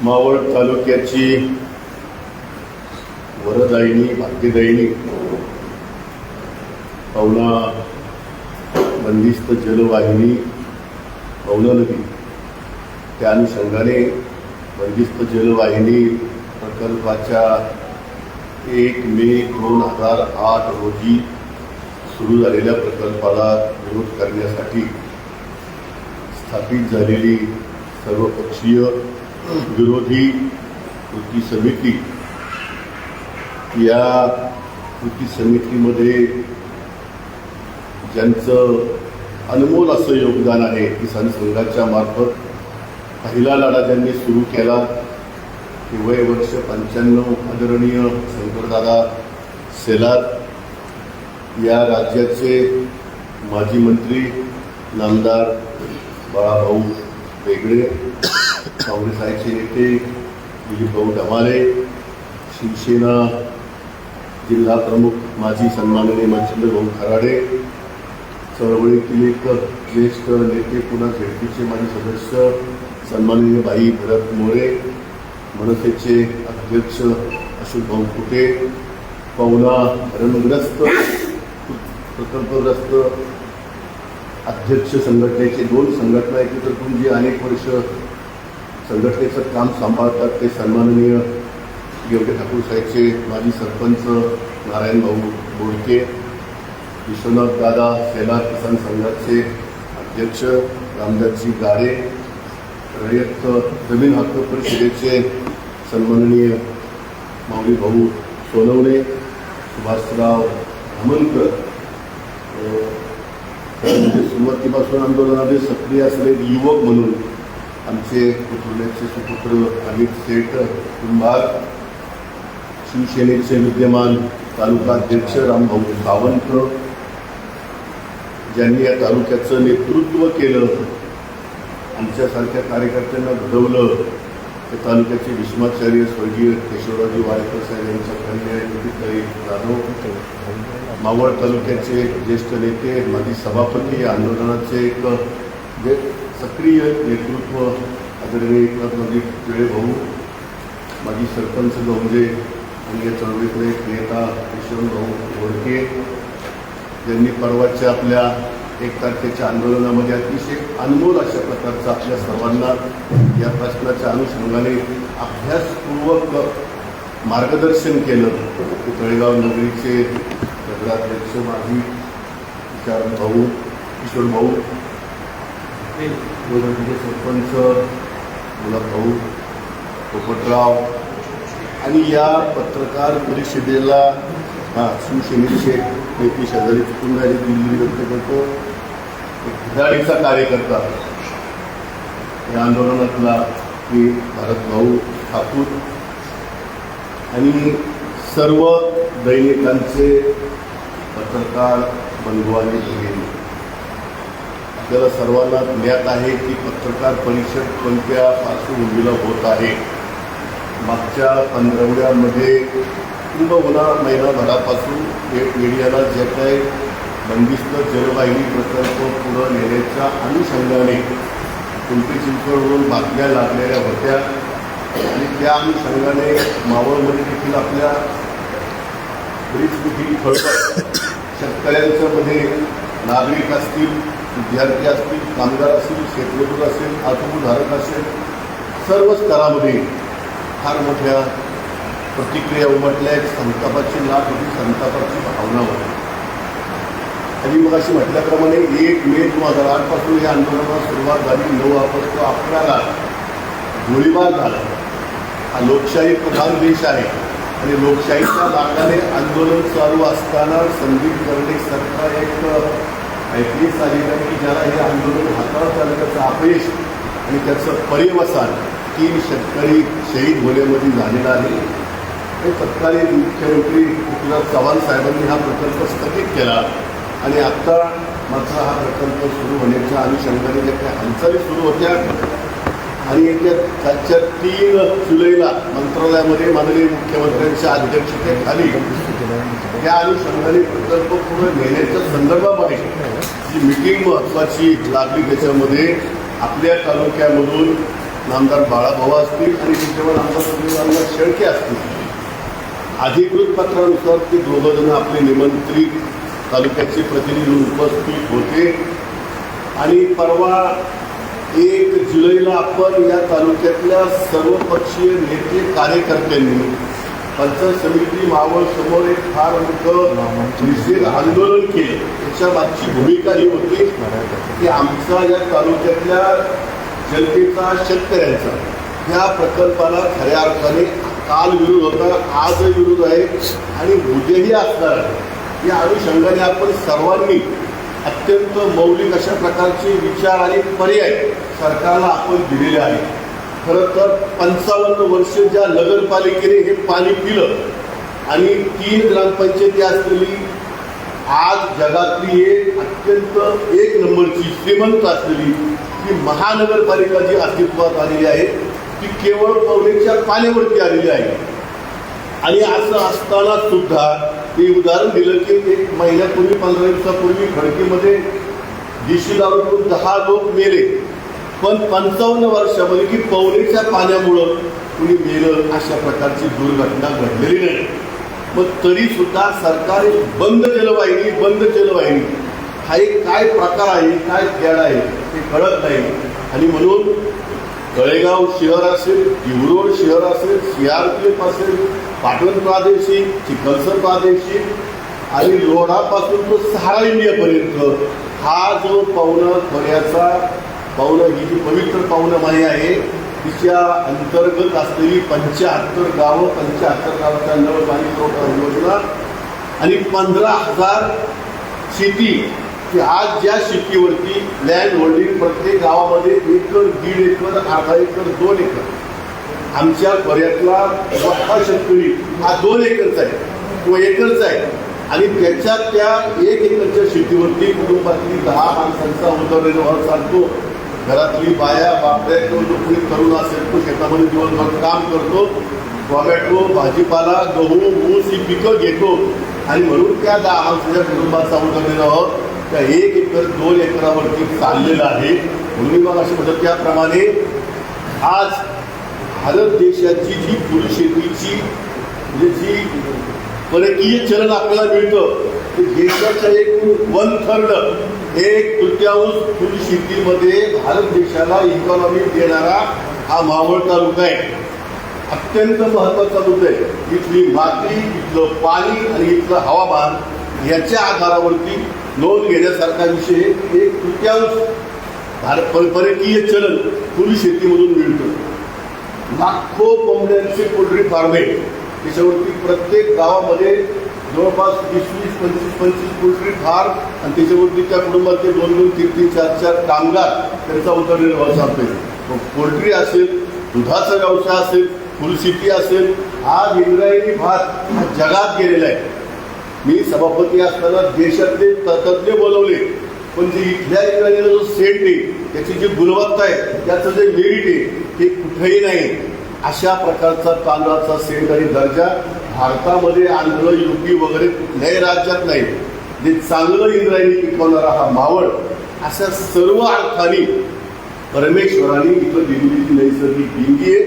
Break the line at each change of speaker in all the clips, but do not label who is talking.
मावळ तालुक्याची वरदायिनी भाग्यदायिनी पवना बंदिस्त जलवाहिनी पवना नदी, त्या अनुषंगाने बंदिस्त जलवाहिनी प्रकल्पाच्या 1 मे 2008 रोजी सुरू झालेल्या प्रकल्पाला विरोध करण्यासाठी स्थापित झालेली सर्वपक्षीय विरोधी कृती समिती, या कृती समितीमध्ये ज्यांचं अनमोल असं योगदान आहे, किसान संघाच्या मार्फत पहिला लढा ज्यांनी सुरू केला ते वय वर्ष 95 आदरणीय शंकरदादा शेलार, या राज्याचे माजी मंत्री नामदार बाळाभाऊ वेगळे, काँग्रेस आयचे नेते दिलीपभाऊ ढमाले, शिवसेना जिल्हा प्रमुख माजी सन्माननीय मनचंद्रभाऊ खराडे, चळवळीतील एक ज्येष्ठ नेते पुन्हा झेडपीचे माजी सदस्य सन्माननीय भाई भरत मोरे, मनसेचे अध्यक्ष अशोकभाऊ कुटे, पवना रणग्रस्त प्रकल्पग्रस्त अध्यक्ष संघटनेचे 2 संघटना एकत्र करून जे अनेक वर्ष संघटनेचं काम सांभाळतात ते सन्माननीय गेवटे ठाकूर साहेबचे माजी सरपंच नारायण भाऊ बोडके, विश्वनाथ दादा शेलार किसान संघाचे अध्यक्ष रामदासजी गाडे, रयत जमीन हक्क परिषदेचे सन्माननीय माऊली भाऊ सोनवणे, सुभाषराव धामनकर, म्हणजे सुरुवातीपासून आंदोलनामध्ये सक्रिय असलेले युवक म्हणून आमचे पुतुर्ल्याचे सुपुत्र अमित शेठ कुंभार, शिवसेनेचे विद्यमान तालुका अध्यक्ष रामभाऊ सावंत, ज्यांनी या तालुक्याचं नेतृत्व केलं, आमच्यासारख्या कार्यकर्त्यांना घडवलं, त्या तालुक्याचे भीष्माचार्य स्वर्गीय केशवरावजी वाडेकर साहेब यांच्या कन्या नितीताई जाधव, मावळ तालुक्याचे ज्येष्ठ नेते माजी सभापती, या आंदोलनाचे एक जे सक्रिय नेतृत्व आदरणीय एकनाथजी पिळे भाऊ, माजी सरपंच गवंजे आणि या चळवळीतले एक नेता यशवंतभाऊ बोडके, ज्यांनी परवाच्या आपल्या 1 तारखेच्या आंदोलनामध्ये अतिशय अनमोल अशा प्रकारचं आपल्या सर्वांना या प्रश्नाच्या अनुषंगाने अभ्यासपूर्वक मार्गदर्शन केलं. तळेगाव नगरीचे नगराध्यक्ष माजी भाऊ किशोर भाऊ, सरपंच गुलाबभाऊ पोपटराव, आणि या पत्रकार परिषदेला शिवसेनेचे नेते शेजारी चुकून झाले दिल्ली व्यक्त करतो, खिदाळीचा कार्यकर्ता या आंदोलनातला की भारतभाऊ ठाकूर, आणि सर्व दैनिकांचे पत्रकार बंधू आणि भगिनी. आपल्याला सर्वांना ज्ञात आहे की पत्रकार परिषद कोणत्या पार्श्वभूमीला होत आहे. मागच्या 15 किंबहुना महिनाभरापासून मीडियाला जे काही बंदिस्त जलवाहिनी प्रकल्प पुढं नेण्याच्या अनुषंगाने पिंपरी चिंचवडवरून बातम्या लागलेल्या होत्या, आणि त्या अनुषंगाने मावळमध्ये देखील आपल्या बरीच मोठी खळबळ, शेतकऱ्यांच्या मध्ये नागरिक असतील, विद्यार्थी असतील, कामगार असतील, शेतमजूर असेल, आत्मधारक असेल, सर्व स्तरामध्ये फार मोठ्या प्रतिक्रिया उमटल्या. एक संतापाची लाट होती, संतापाची भावना होती. आणि मग अशी म्हटल्याप्रमाणे 1 मे 2008 पासून या आंदोलनाला सुरुवात झाली. 9 ऑगस्ट 11ला गोळीबार झाला. हा लोकशाही प्रधान देश आहे, आणि लोकशाहीच्या मार्गाने आंदोलन चालू असताना संदीप कर्णिकसारखा एक IPS अधिकारी की ज्याला हे आंदोलन हाताळत आलं, त्याचं अपयश आणि त्याचं पर्यवसान 3 शेतकरी शहीद होण्यामध्ये झालेलं आहे. हे तत्कालीन मुख्यमंत्री पृथ्वीराज चव्हाण साहेबांनी हा प्रकल्प स्थगित केला, आणि आत्ता मात्र हा प्रकल्प सुरू होण्याच्या अनुषंगाने ज्या काही हालचाली सुरू होत्या, आणि येत्या 3 जुलैला मंत्रालयामध्ये माननीय मुख्यमंत्र्यांच्या अध्यक्षतेखाली त्या अनुषंगाने प्रकल्प पुढे नेण्याच्या संदर्भामध्ये जी मीटिंग महत्त्वाची लागली, त्याच्यामध्ये आपल्या तालुक्यामधून नामदार बाळाभाऊ असतील आणि विद्यमान आमदार शेळके असतील, अधिकृत पत्रानुसार ते दोघंजण आपले निमंत्रित तालुक्याचे प्रतिनिधी उपस्थित होते आणि परवा 1 जुलैला आपण या तालुक्यातल्या सर्वपक्षीय नेते कार्यकर्त्यांनी पंचायत समिती मावळ समोर एक फार मोठं निषेध आंदोलन केले. त्याच्या मागची भूमिका ही होती की आमचा या तालुक्यातल्या जनतेचा, शेतकऱ्यांचा या प्रकल्पाला खऱ्या अर्थाने काल विरोध होता, आज विरोध आहे आणि उद्याही असणार आहे. या अनुषंगाने आपण सर्वांनी अत्यंत मौलिक अशा प्रकारचे विचार आणि पर्याय सरकारला आपण दिलेले आहेत. खरं तर 55 वर्ष ज्या नगरपालिकेने हे पाणी पिलं आणि 3 ग्रामपंचायती असलेली आज जगातली एक अत्यंत 1 नंबरची श्रीमंत असलेली ही महानगरपालिका जी अस्तित्वात आलेली आहे ती केवळ पवनेच्या पाण्यावरती आलेली आहे. आणि असं असताना सुद्धा मी उदाहरण दिलं की 1 महिन्यापूर्वी 15 दिवसापूर्वी खडकीमध्ये देशी दारू करून 10 लोक मेले, पण 55 वर्षामध्ये की पवनेच्या पाण्यामुळं कुणी मेलं अशा प्रकारची दुर्घटना घडलेली नाही. मग तरी सुद्धा सरकार बंद जलवाहिनी हा एक काय प्रकार आहे, काय खेळ आहे ते कळत नाही. आणि म्हणून तळेगाव शहर असेल, दिवरोड शहर असेल, CRPF असेल, पाटण प्रादेशिक, चिखलसर प्रादेशिक आणि लोढापासून तो सहारा इंडियापर्यंत हा जो पवना ही जी पवित्र पवनमाई आहे तिच्या अंतर्गत असलेली 75 गावं, 75 गावाचा नळ पाणी पुरवठा योजना आणि 15,000 शेती की आज ज्या शेतीवरती लँड होल्डिंग प्रत्येक गावामध्ये 1 एकर, 1.5 एकर, अर्धा एकर, 2 एकर. आमच्या पर्यातला मोठा शेतकरी हा 2 एकरचा आहे, तो एकरचा आहे आणि त्याच्या त्या 1 एकरच्या शेतीवरती कुटुंबातली 10 माणसांचा उदरनिर्वाह चालतो. घरातली बाया बापड्या किंवा जो कोणी तरुण असेल तो शेतामध्ये दिवसभर काम करतो, टोमॅटो, भाजीपाला, गहू, ऊस ही पिकं घेतो आणि म्हणून त्या 10 माणसाच्या कुटुंबाचा उदरनिर्वाह त्या 1 एकर, 2 एकरावरती चाललेला आहे. म्हणून मग अशी म्हणतात त्याप्रमाणे आज भारत देशाची जी फुलशेतीची म्हणजे जी परकीय चलन आपल्याला मिळतं ते देशाच्या एकूण 1/3 1/3 फुलशेतीमध्ये भारत देशाला इकॉनॉमी देणारा हा मावळ तालुका आहे. अत्यंत महत्वाचा मुद्दा आहे. इथली माती, इथलं पाणी आणि इथलं हवामान याच्या आधारावरती नोंद घेण्यासारखा विषय 1/3 भारत परकीय चलन फुलशेतीमधून मिळतं. लाखो कोंबड्यांचे पोल्ट्री फार्म आहे. त्याच्यावरती प्रत्येक गावामध्ये जवळपास 20-25 पोल्ट्री फार्म आणि त्याच्यावरती त्या कुटुंबातले 2-2, 3-3, 4-4 कामगार त्यांचा उदरनिर्वाह चालतोय. पोल्ट्री असेल, दुधाचा व्यवसाय असेल, फुलशेती असेल, आज इंद्रायणी भात हा जगात गेलेला आहे. मी सभापती असताना देशातले तज्ज्ञ बोलवले, पण जे इथल्या इंद्रायणीला जो सेंट आहे त्याची जी गुणवत्ता आहे त्याचं जे मेरिट आहे ते कुठेही नाही. अशा प्रकारचा तांदळाचा सेंट आणि दर्जा भारतामध्ये, आंध्र, UP वगैरे कुठल्याही राज्यात नाही. जे चांगलं इंद्रायणी पिकवणारा हा मावळ अशा सर्व अर्थाने परमेश्वराने इथं दिलेली नैसर्गिक देणगी आहे.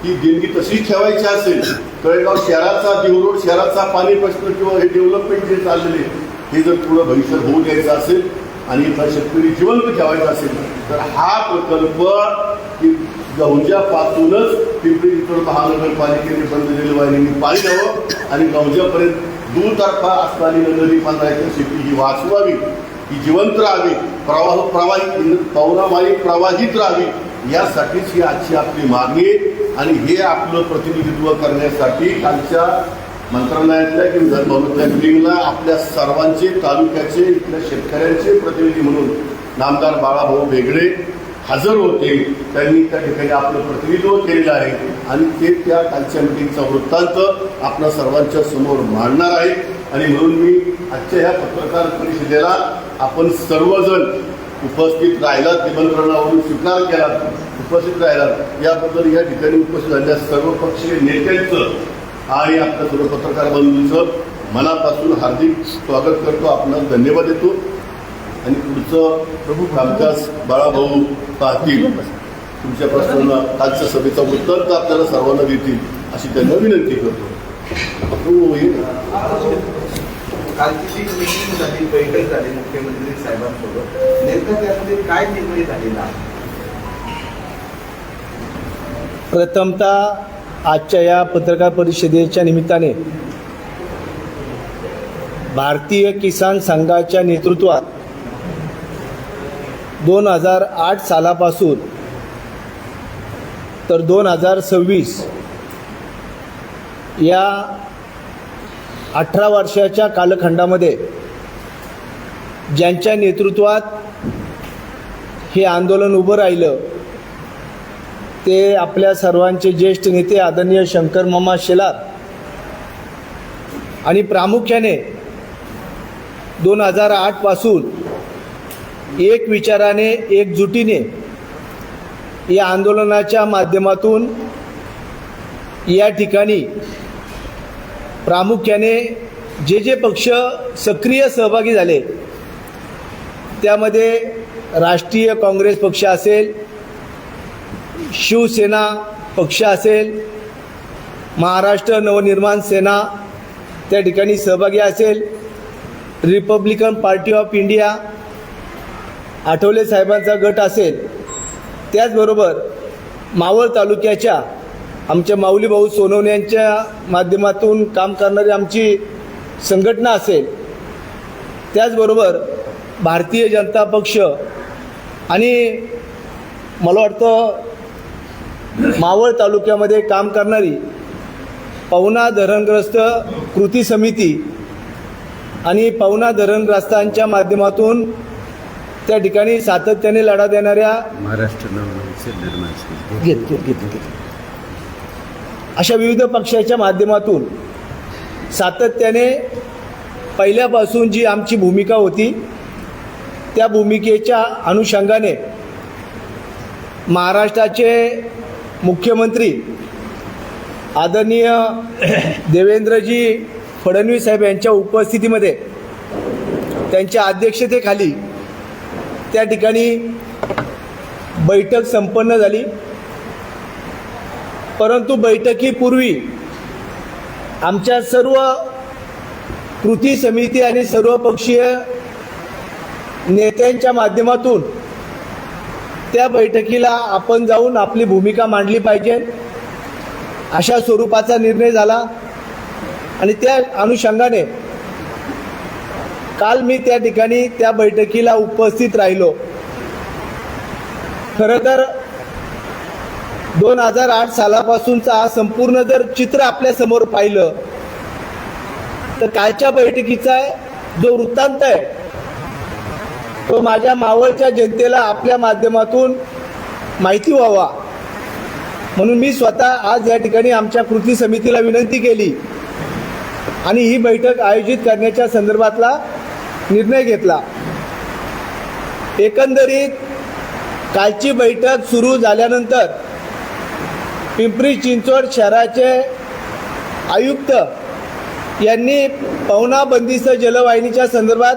ही देणगी तशीच ठेवायची असेल तळेगाव शहराचा, दिवरोड शहराचा पाणी प्रश्न किंवा हे डेव्हलपमेंट जे चाललेले हे जर पुढं भविष्यात होऊ द्यायचं असेल आणि इथला शेतकरी जिवंत ठेवायचा असेल तर हा प्रकल्प गौजापासूनच पिंपरी चिंचवड महानगरपालिकेने बंद जलवाहिनीने पाणी द्यावं आणि गौजापर्यंत दुतर्फा असणारी नदी 15 एकर शेती ही वाचवावी, ही जिवंत राहावी, पवनामाई प्रवाहित राहावी यासाठीच ही आजची आपली मागणी आहे. आणि हे आपलं प्रतिनिधित्व करण्यासाठी कालच्या मंत्रालयातल्या किंवा विधानभवनातल्या मिटिंगला आपल्या सर्वांचे, तालुक्याचे, इथल्या शेतकऱ्यांचे प्रतिनिधी म्हणून नामदार बाळाभाऊ बेगडे हजर होते. त्यांनी त्या ठिकाणी आपलं प्रतिनिधित्व केलेलं आहे आणि ते त्या कालच्या मिटिंगचा वृत्तांत आपल्या सर्वांच्या समोर मांडणार आहे. आणि म्हणून मी आजच्या ह्या पत्रकार परिषदेला आपण सर्वजण उपस्थित राहिलात, निमंत्रणावरून स्वीकार केला, उपस्थित राहिलात याबद्दल या ठिकाणी उपस्थित झालेल्या सर्वपक्षीय नेत्यांचं आणि आपल्या सर्व पत्रकार बंधूंचं मनापासून हार्दिक स्वागत करतो, आपल्याला धन्यवाद देतो. आणि पुढचं प्रमुख कामकाज बाळाभाऊ पाहतील. तुमच्या प्रश्नांना कालच्या सभेचा वृत्तांत आपल्याला सर्वांना देतील अशी त्यांना विनंती करतो.
कालची मीटिंग झाली, बैठक झाली मुख्यमंत्री साहेबांसोबत, नेमकं त्यामध्ये काय निर्णय झालेला?
प्रथमतः आजच्या या पत्रकार परिषदेच्या निमित्ताने भारतीय किसान संघाच्या नेतृत्वात 2008 सालापासून तर 2026 या 18 वर्षाच्या कालखंडामध्ये ज्यांच्या नेतृत्वात हे आंदोलन उभं राहिलं ते आपल्या सर्वांचे ज्येष्ठ नेते आदरणीय शंकर मामा शेलार आणि प्रामुख्याने 2008 पासून एक विचाराने एकजुटीने या आंदोलनाच्या माध्यमातून या ठिकाणी प्रामुख्याने जे पक्ष सक्रिय सहभागी झाले त्यामध्ये राष्ट्रीय काँग्रेस पक्ष असेल, शिवसेना पक्ष असेल, महाराष्ट्र नवनिर्माण सेना त्या ठिकाणी सहभागी असेल, Republican party of India Athawale साहेबांचा गट असेल, त्याचबरोबर मावळ तालुक्याच्या आमच्या माऊली भाऊ सोनवणे यांच्या माध्यमातून काम करणारी आमची संघटना असेल, त्याचबरोबर भारतीय जनता पक्ष आणि मला वाटतं मावळ तालुक्यामध्ये काम करणारी पवना धरणग्रस्त कृती समिती आणि पवना धरणग्रस्तांच्या माध्यमातून त्या ठिकाणी सातत्याने लढा देणाऱ्या
महाराष्ट्र
अशा विविध पक्षाच्या माध्यमातून सातत्याने पहिल्यापासून जी आमची भूमिका होती त्या भूमिकेच्या अनुषंगाने महाराष्ट्राचे मुख्यमंत्री आदरणीय देवेंद्रजी फडणवीस साहेब यांच्या उपस्थितीमध्ये त्यांच्या अध्यक्षतेखाली त्या ठिकाणी बैठक संपन्न झाली. परंतु बैठकीपूर्वी आमच्या सर्व कृती समिती आणि सर्वपक्षीय नेत्यांच्या माध्यमातून त्या बैठकीला आपण जाऊन आपली भूमिका मांडली पाहिजे अशा स्वरूपाचा निर्णय झाला आणि त्या अनुषंगाने काल मी त्या ठिकाणी त्या बैठकीला उपस्थित राहिलो. खरं तर 2008 सालापासूनचा हा संपूर्ण जर चित्र आपल्या समोर पाहिलं तर कालच्या बैठकीचा जो वृत्तांत आहे तो माझ्या मावळच्या जनतेला आपल्या माध्यमातून माहिती व्हावा म्हणून मी स्वतः आज या ठिकाणी आमच्या कृती समितीला विनंती केली आणि ही बैठक आयोजित करण्याच्या संदर्भातला निर्णय घेतला. एकंदरीत कालची बैठक सुरू झाल्यानंतर पिंपरी चिंचवड शहराचे आयुक्त यांनी पवना बंदिस्त जलवाहिनीच्या संदर्भात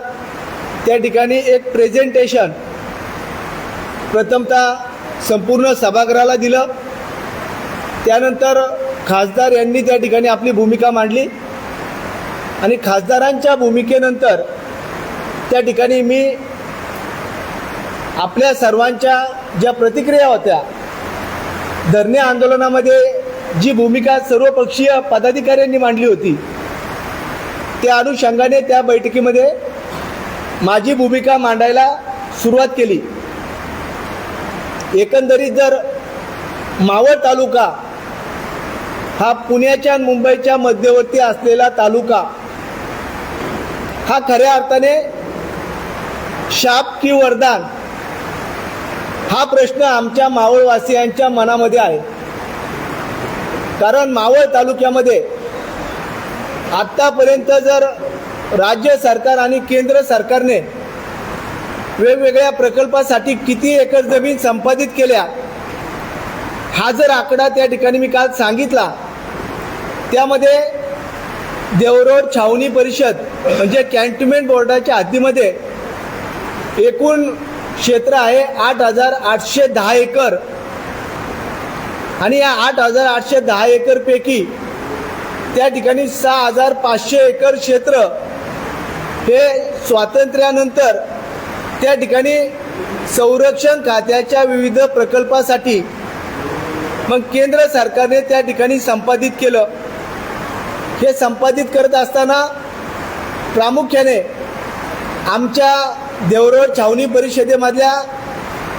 त्या ठिकाणी एक प्रेझेंटेशन प्रथमतः संपूर्ण सभागृहाला दिलं. त्यानंतर खासदार यांनी त्या ठिकाणी आपली भूमिका मांडली आणि खासदारांच्या भूमिकेनंतर त्या ठिकाणी मी आपल्या सर्वांच्या ज्या प्रतिक्रिया होत्या धरणे आंदोलनामध्ये जी भूमिका सर्वपक्षीय पदाधिकाऱ्यांनी मांडली होती त्या अनुषंगाने त्या बैठकीमध्ये माझी भूमिका मांडायला सुरुवात केली. एकंदरीत जर मावळ तालुका हा पुण्याच्या आणि मुंबईच्या मध्यवर्ती असलेला तालुका हा खऱ्या अर्थाने शाप की वरदान हा प्रश्न आमच्या मावळवासियांच्या मनामध्ये आहे. कारण मावळ तालुक्यामध्ये आत्तापर्यंत जर राज्य सरकार आणि केंद्र सरकारने वेगवेगळ्या प्रकल्पासाठी किती एकर जमीन संपादित केल्या हा जर आकडा त्या ठिकाणी मी काल सांगितला त्यामध्ये देवरोड छावणी परिषद म्हणजे कॅन्टोन्मेंट बोर्डाच्या हद्दीमध्ये एकूण क्षेत्र आहे 8,810 एकर आणि या 8,810 एकरपैकी त्या ठिकाणी 6,500 एकर क्षेत्र हे स्वातंत्र्यानंतर त्या ठिकाणी संरक्षण खात्याच्या विविध प्रकल्पासाठी मग केंद्र सरकारने त्या ठिकाणी संपादित केलं. हे संपादित करत असताना प्रामुख्याने आमच्या देवरोड छावणी परिषदेमधल्या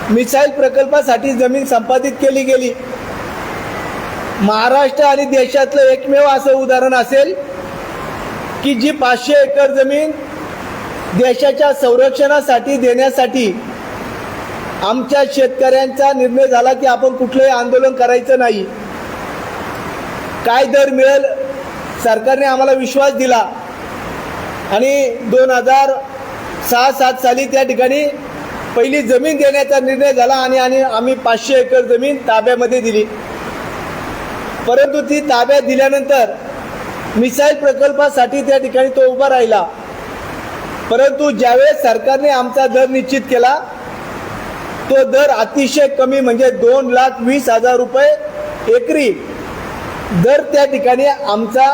मिसाईल प्रकल्पासाठी जमीन संपादित केली गेली. महाराष्ट्र आणि देशातलं एकमेव असं उदाहरण असेल की जी 500 एकर जमीन देशाच्या संरक्षणासाठी देण्यासाठी आमच्या शेतकऱ्यांचा निर्णय झाला की आपण कुठलंही आंदोलन करायचं नाही. काय दर मिळेल सरकारने आम्हाला विश्वास दिला आणि 2006-07 साली त्या ठिकाणी पहिली जमीन देण्याचा निर्णय झाला आणि आम्ही 500 एकर जमीन ताब्यामध्ये दिली. परंतु ती ताब्यात दिल्यानंतर मिसाईल प्रकल्पासाठी त्या ठिकाणी तो उभा राहिला. परंतु ज्यावेळेस सरकारने आमचा दर निश्चित केला तो दर अतिशय कमी म्हणजे 2,20,000 रुपये एकरी दर त्या ठिकाणी आमचा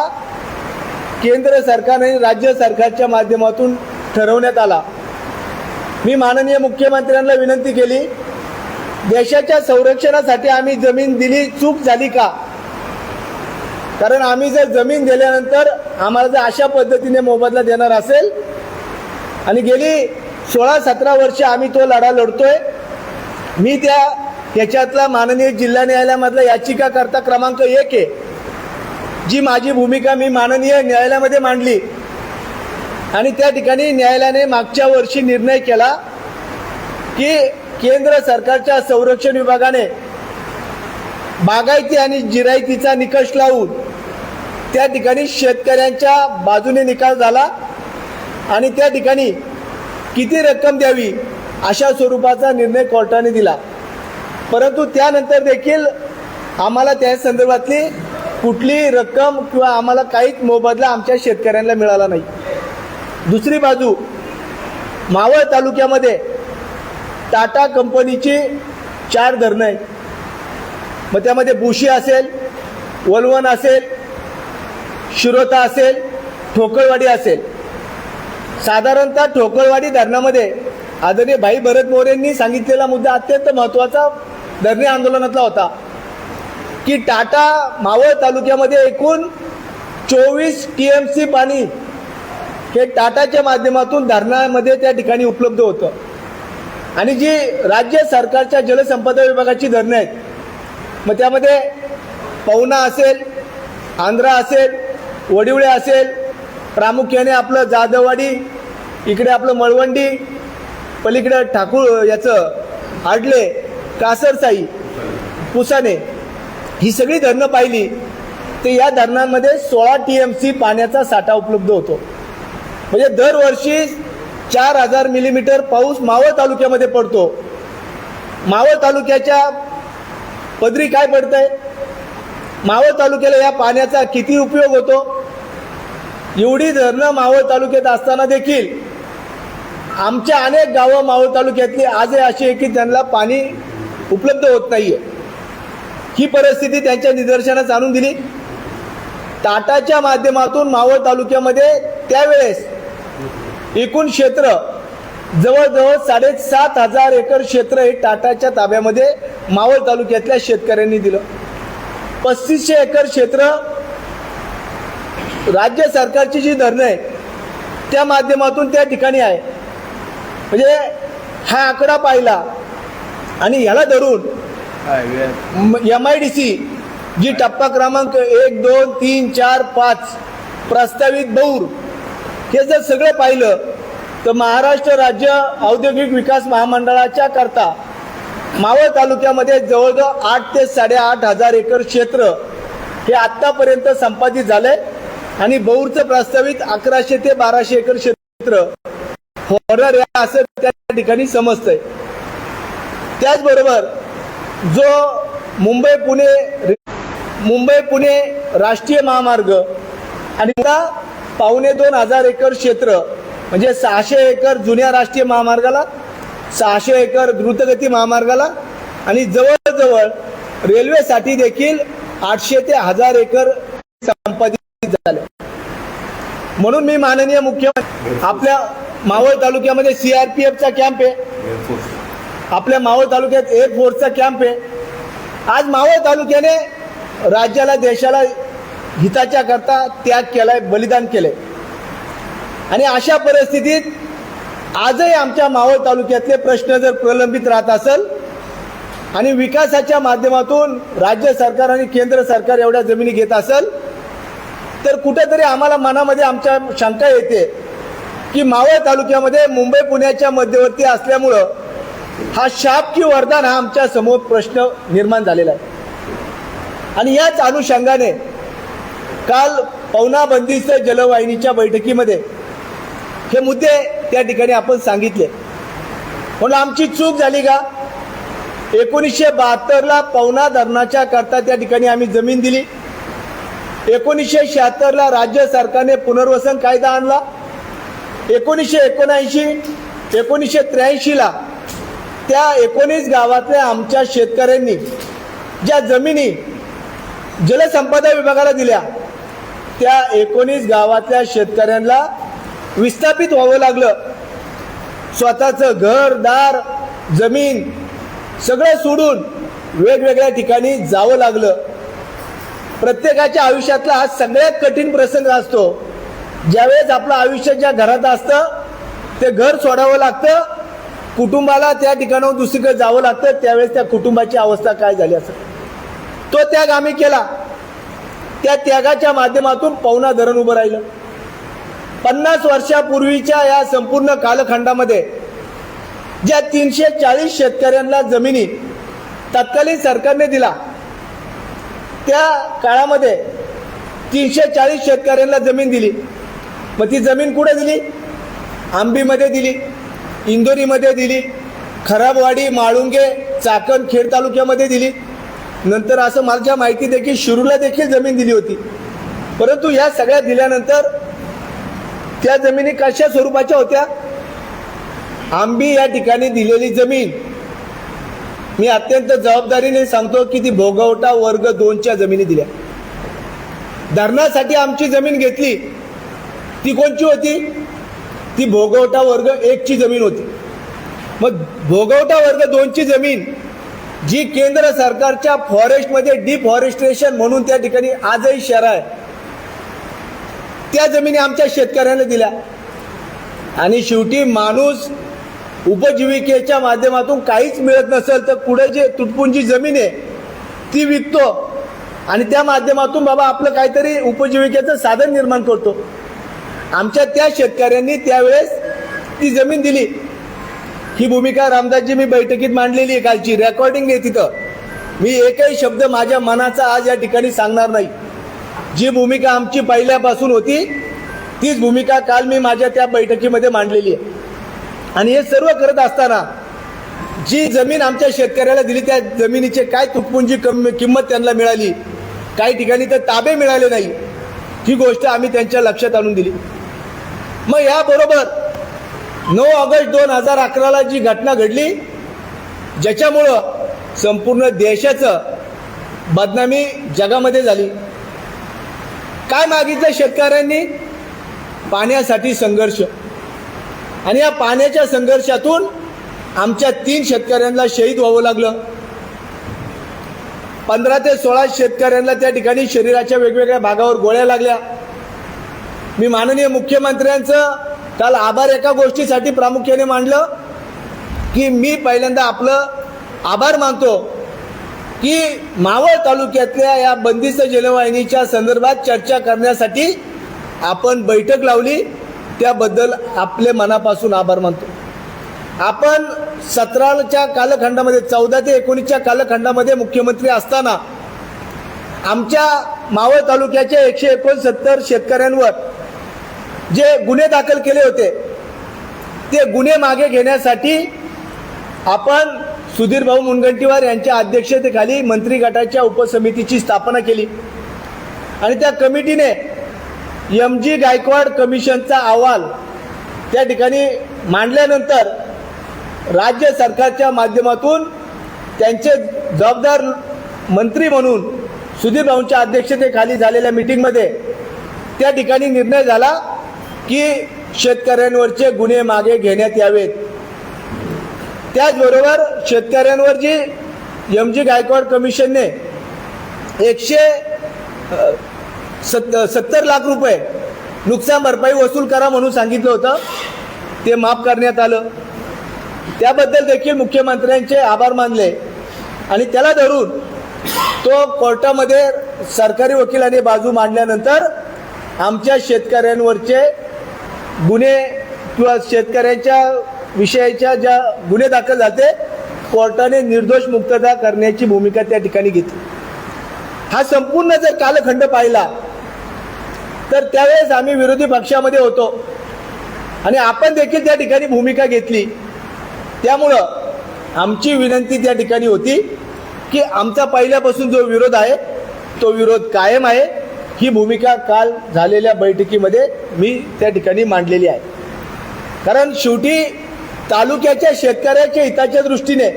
केंद्र सरकार आणि राज्य सरकारच्या माध्यमातून ठरवण्यात आला. मी माननीय मुख्यमंत्र्यांना विनंती केली, देशाच्या संरक्षणासाठी आम्ही जमीन दिली, चूक झाली का? कारण आम्ही जर जमीन दिल्यानंतर आम्हाला जर अशा पद्धतीने मोबदला देणार असेल आणि गेली 16-17 वर्ष आम्ही तो लढा लढतोय. मी त्याच्यातला माननीय जिल्हा न्यायालयामधला याचिकाकर्ता क्रमांक 1 आहे. जी माझी भूमिका मी माननीय न्यायालयामध्ये मांडली आणि त्या ठिकाणी न्यायालयाने मागच्या वर्षी निर्णय केला की केंद्र सरकारच्या संरक्षण विभागाने बागायती आणि जिरायतीचा निकष लावून त्या ठिकाणी शेतकऱ्यांच्या बाजूने निकाल झाला आणि त्या ठिकाणी किती रक्कम द्यावी अशा स्वरूपाचा निर्णय कोर्टाने दिला. परंतु त्यानंतर देखील आम्हाला त्या संदर्भातली कुठलीही रक्कम किंवा आम्हाला काहीच मोबदला आमच्या शेतकऱ्यांना मिळाला नाही. दुसरी बाजू मावळ तालुक्यामध्ये टाटा कंपनीची 4 धरणं आहेत. मग त्यामध्ये बुशी असेल, वलवण असेल, शिरोता असेल, ठोकळवाडी असेल. साधारणतः ठोकळवाडी धरणामध्ये आदरणीय भाई भरत मोरेंनी सांगितलेला मुद्दा अत्यंत महत्त्वाचा धरणे आंदोलनातला होता की टाटा मावळ तालुक्यामध्ये एकूण 24 TMC पाणी हे टाटाच्या माध्यमातून धरणामध्ये त्या ठिकाणी उपलब्ध होतं. आणि जी राज्य सरकारच्या जलसंपदा विभागाची धरणं आहेत मग त्यामध्ये पवना असेल, आंध्रा असेल, वडिवळे असेल, प्रामुख्याने आपलं जाधववाडी, इकडे आपलं मळवंडी, पलीकडे ठाकूर याचं आडले, कासरसाई, पुसाने ही सगळी धरणं पाहिली तर या धरणांमध्ये 16 TMC पाण्याचा साठा उपलब्ध होतो. म्हणजे दरवर्षी 4,000 मिलीमीटर पाऊस मावळ तालुक्यामध्ये पडतो. मावळ तालुक्याच्या पदरी काय पडतंय? मावळ तालुक्याला या पाण्याचा किती उपयोग होतो? एवढी धरणं मावळ तालुक्यात असताना देखील आमच्या अनेक गावं मावळ तालुक्यातली आजही अशी आहे की त्यांना पाणी उपलब्ध होत नाहीये. ही परिस्थिती त्यांच्या निदर्शनास आणून दिली. टाटाच्या माध्यमातून मावळ तालुक्यामध्ये त्यावेळेस एकूण क्षेत्र जवळजवळ 7,500 एकर क्षेत्र हे टाटाच्या ताब्यामध्ये मावळ तालुक्यातल्या शेतकऱ्यांनी दिलं. 3500 एकर क्षेत्र राज्य सरकारची जी धरणं आहे त्या माध्यमातून त्या ठिकाणी आहे. म्हणजे हा आकडा पाहिला आणि याला धरून MIDC जी टप्पा क्रमांक 1, 2, 3, 4, 5 प्रस्तावित बौर हे जर सगळं पाहिलं तर महाराष्ट्र राज्य औद्योगिक विकास महामंडळाच्या करता मावळ तालुक्यामध्ये जवळजवळ 8 ते 8,500 एकर क्षेत्र हे आत्तापर्यंत संपादित झालंय आणि बौरचं प्रस्तावित 1100 ते 1200 एकर क्षेत्र होणार आहे असं त्या ठिकाणी समजतंय. त्याचबरोबर जो मुंबई पुणे राष्ट्रीय महामार्ग आणि 2,25 एकर क्षेत्र म्हणजे 600 एकर जुन्या राष्ट्रीय महामार्गाला, 600 एकर द्रुतगती महामार्गाला आणि जवळजवळ रेल्वेसाठी देखील 800 ते 1000 एकर संपादित झाले. म्हणून मी माननीय मुख्यमंत्री, आपल्या मावळ तालुक्यामध्ये CRPFचा कॅम्प आहे, आपल्या मावळ तालुक्यात एअरफोर्सचा कॅम्प आहे. आज मावळ तालुक्याने राज्याला देशाला हिताच्या करता त्याग केलाय, बलिदान केलंय. आणि अशा परिस्थितीत आजही आमच्या मावळ तालुक्यातले प्रश्न जर प्रलंबित राहत असेल आणि विकासाच्या माध्यमातून राज्य सरकार आणि केंद्र सरकार एवढ्या जमिनी घेत असेल, तर कुठेतरी आम्हाला मनामध्ये आमच्या शंका येते की मावळ तालुक्यामध्ये मुंबई पुण्याच्या मध्यवर्ती असल्यामुळं हा शाप की वरदान हा आमच्या समोर प्रश्न निर्माण झालेला आहे. आणि याच अनुषंगाने काल पवना बंदिस्त जलवाहिनीच्या बैठकीमध्ये हे मुद्दे त्या ठिकाणी आपण सांगितले. म्हणून आमची चूक झाली का? 1972ला पवना धरणाच्या करता त्या ठिकाणी आम्ही जमीन दिली. 1976ला राज्य सरकारने पुनर्वसन कायदा आणला. 1979 1983ला त्या 19 गावातल्या आमच्या शेतकऱ्यांनी ज्या जमिनी जलसंपदा विभागाला दिल्या, त्या 19 गावातल्या शेतकऱ्यांना विस्थापित व्हावं लागलं. स्वतःचं घर दार जमीन सगळं सोडून वेगवेगळ्या ठिकाणी जावं लागलं. प्रत्येकाच्या आयुष्यातला हा सगळ्यात कठीण प्रसंग असतो. ज्यावेळेस आपलं आयुष्य ज्या घरात असतं ते घर सोडावं लागतं, कुटुंबाला त्या ठिकाणाहून दुसरीकडे जावं लागतं, त्यावेळेस त्या कुटुंबाची अवस्था काय झाली असेल. तो त्याग आम्ही केला. त्या त्यागाच्या माध्यमातून पवना धरण उभं राहिलं. 50 वर्षापूर्वीच्या या संपूर्ण कालखंडामध्ये ज्या 340 शेतकऱ्यांना जमिनी तत्कालीन सरकारने दिला, त्या काळामध्ये 340 शेतकऱ्यांना जमीन दिली. मग ती जमीन कुठे दिली? आंबीमध्ये दिली, इंदोरीमध्ये दिली, खराबवाडी, माळुंगे, चाकण, खेड तालुक्यामध्ये दिली. नंतर असं माझ्या माहिती देखील शिरूरला देखील जमीन दिली होती. परंतु या सगळ्या दिल्यानंतर त्या जमिनी कशा स्वरूपाच्या होत्या? आंबी या ठिकाणी दिलेली जमीन, मी अत्यंत जबाबदारीने सांगतो की ती भोगवटा वर्ग 2च्या जमिनी दिल्या. धरणासाठी आमची जमीन घेतली ती कोणची होती? ती भोगवटा वर्ग 1ची जमीन होती. मग भोगवटा वर्ग 2ची जमीन जी केंद्र सरकारच्या फॉरेस्टमध्ये डिफॉरेस्टेशन म्हणून त्या ठिकाणी आजही शहर आहे, त्या जमिनी आमच्या शेतकऱ्यांना दिल्या. आणि शेवटी माणूस उपजीविकेच्या माध्यमातून काहीच मिळत नसेल तर पुढे जे तुटपुंजी जमीन आहे ती विकतो आणि त्या माध्यमातून बाबा आपलं काहीतरी उपजीविकेचं साधन निर्माण करतो. आमच्या त्या शेतकऱ्यांनी त्यावेळेस ती जमीन दिली. ही भूमिका रामदासजी मी बैठकीत मांडलेली आहे, कालची रेकॉर्डिंग आहे तिथं. मी एकही शब्द माझ्या मनाचा आज या ठिकाणी सांगणार नाही. जी भूमिका आमची पहिल्यापासून होती तीच भूमिका काल मी माझ्या त्या बैठकीमध्ये मांडलेली आहे. आणि हे सर्व करत असताना जी जमीन आमच्या शेतकऱ्याला दिली त्या जमिनीचे काय तुटपुंजी किंमत त्यांना मिळाली, काही ठिकाणी तर ताबे मिळाले नाही, ही गोष्ट आम्ही त्यांच्या लक्षात आणून दिली. मग याबरोबर 9 ऑगस्ट 2011ला जी घटना घडली ज्याच्यामुळं संपूर्ण देशाचं बदनामी जगामध्ये झाली. काय मागितलं शेतकऱ्यांनी? पाण्यासाठी संघर्ष. आणि या पाण्याच्या संघर्षातून आमच्या 3 शेतकऱ्यांना शहीद व्हावं लागलं. 15 ते 16 शेतकऱ्यांना त्या ठिकाणी शरीराच्या वेगवेगळ्या भागावर गोळ्या लागल्या. मी माननीय मुख्यमंत्र्यांचं काल आभार एका गोष्टीसाठी प्रामुख्याने मानलं की मी पहिल्यांदा आपलं आभार मानतो की मावळ तालुक्यातल्या या बंदिस्त जलवाहिनीच्या संदर्भात चर्चा करण्यासाठी आपण बैठक लावली, त्याबद्दल आपले मनापासून आभार मानतो. आपण 17च्या कालखंडामध्ये 14 ते 19च्या कालखंडामध्ये मुख्यमंत्री असताना आमच्या मावळ तालुक्याच्या 169 शेतकऱ्यांवर जे गुन्हे दाखल केले होते ते गुन्हे मागे घेण्यासाठी आपण सुधीर भाऊ मुनगंटीवार यांच्या अध्यक्षतेखाली मंत्री गटाच्या उपसमितीची स्थापना केली. आणि त्या कमिटीने MG गायकवाड कमिशनचा अहवाल त्या ठिकाणी मांडल्यानंतर राज्य सरकारच्या माध्यमातून त्यांचे जबाबदार मंत्री म्हणून सुधीर भाऊंच्या अध्यक्षतेखाली झालेल्या मीटिंगमध्ये त्या ठिकाणी निर्णय झाला की शेतकऱ्यांवरचे गुन्हे मागे घेण्यात यावेत. त्याचबरोबर शेतकऱ्यांवर जी एम.जी. गायकवाड कमिशनने 170 लाख रुपये नुकसान भरपाई वसूल करा म्हणून सांगितलं होतं, ते माफ करण्यात आलं. त्याबद्दल देखील मुख्यमंत्र्यांचे आभार मानले आणि त्याला धरून तो कोर्टामध्ये सरकारी वकिलांनी बाजू मांडल्यानंतर आमच्या शेतकऱ्यांवरचे गुन्हे किंवा शेतकऱ्यांच्या विषयाच्या ज्या गुन्हे दाखल झाले कोर्टाने निर्दोष मुक्तता करण्याची भूमिका त्या ठिकाणी घेतली. हा संपूर्ण जर कालखंड पाहिला तर त्यावेळेस आम्ही विरोधी पक्षामध्ये होतो आणि आपण देखील त्या ठिकाणी भूमिका घेतली. त्यामुळं आमची विनंती त्या ठिकाणी होती की आमचा पहिल्यापासून जो विरोध आहे तो विरोध कायम आहे. ही भूमिका काल झालेल्या बैठकीमध्ये मी त्या ठिकाणी मांडलेली आहे. कारण शेवटी तालुक्याच्या शेतकऱ्याच्या हिताच्या दृष्टीने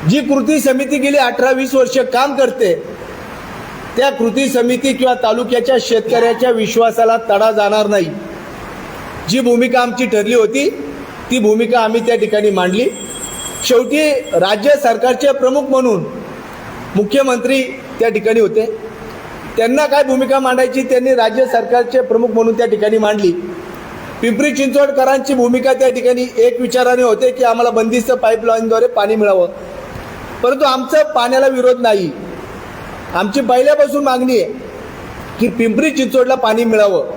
जी कृती समिती गेली 18-20 वर्ष काम करते त्या कृती समिती किंवा तालुक्याच्या शेतकऱ्याच्या विश्वासाला तडा जाणार नाही. जी भूमिका आमची ठरली होती ती भूमिका आम्ही त्या ठिकाणी मांडली. शेवटी राज्य सरकारचे प्रमुख म्हणून मुख्यमंत्री त्या ठिकाणी होते. त्यांना काय भूमिका मांडायची त्यांनी राज्य सरकारचे प्रमुख म्हणून त्या ठिकाणी मांडली. पिंपरी चिंचवडकरांची भूमिका त्या ठिकाणी एक विचाराने होते की आम्हाला बंदिस्त पाईपलाईनद्वारे पाणी मिळावं, परंतु आमचं पाण्याला विरोध नाही. आमची पहिल्यापासून मागणी आहे की पिंपरी चिंचवडला पाणी मिळावं,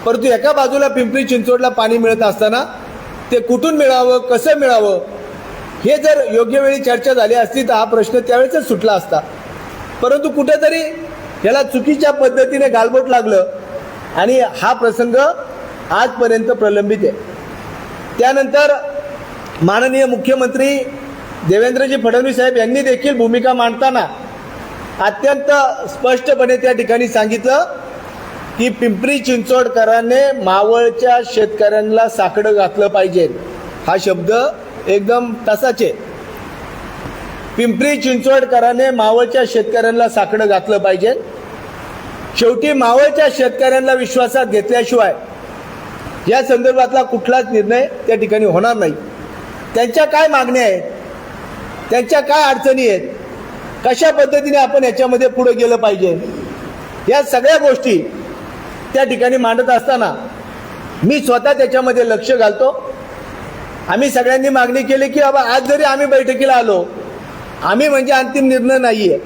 परंतु एका बाजूला पिंपरी चिंचवडला पाणी मिळत असताना ते कुठून मिळावं, कसं मिळावं, हे जर योग्य वेळी चर्चा झाली असती तर हा प्रश्न त्यावेळेसच सुटला असता. परंतु कुठेतरी याला चुकीच्या पद्धतीने गालबोट लागलं आणि हा प्रसंग आजपर्यंत प्रलंबित आहे. त्यानंतर माननीय मुख्यमंत्री देवेंद्रजी फडणवीस साहेब यांनी देखील भूमिका मांडताना अत्यंत स्पष्टपणे त्या ठिकाणी सांगितलं की पिंपरी चिंचवडकरांनी मावळच्या शेतकऱ्यांना साकडं घातलं पाहिजे. हा शब्द एकदम तसाच आहे. पिंपरी चिंचवडकरांनी मावळच्या शेतकऱ्यांना साकडं घातलं पाहिजे. शेवटी मावळच्या शेतकऱ्यांना विश्वासात घेतल्याशिवाय या संदर्भातला कुठलाच निर्णय त्या ठिकाणी होणार नाही. त्यांच्या काय मागण्या आहेत, त्यांच्या काय अडचणी आहेत, कशा पद्धतीने आपण याच्यामध्ये पुढे गेलं पाहिजे, या सगळ्या गोष्टी त्या ठिकाणी मांडत असताना मी स्वतः त्याच्यामध्ये लक्ष घालतो. आम्ही सगळ्यांनी मागणी केली की बाबा आज जरी आम्ही बैठकीला आलो, आम्ही म्हणजे अंतिम निर्णय नाही आहे.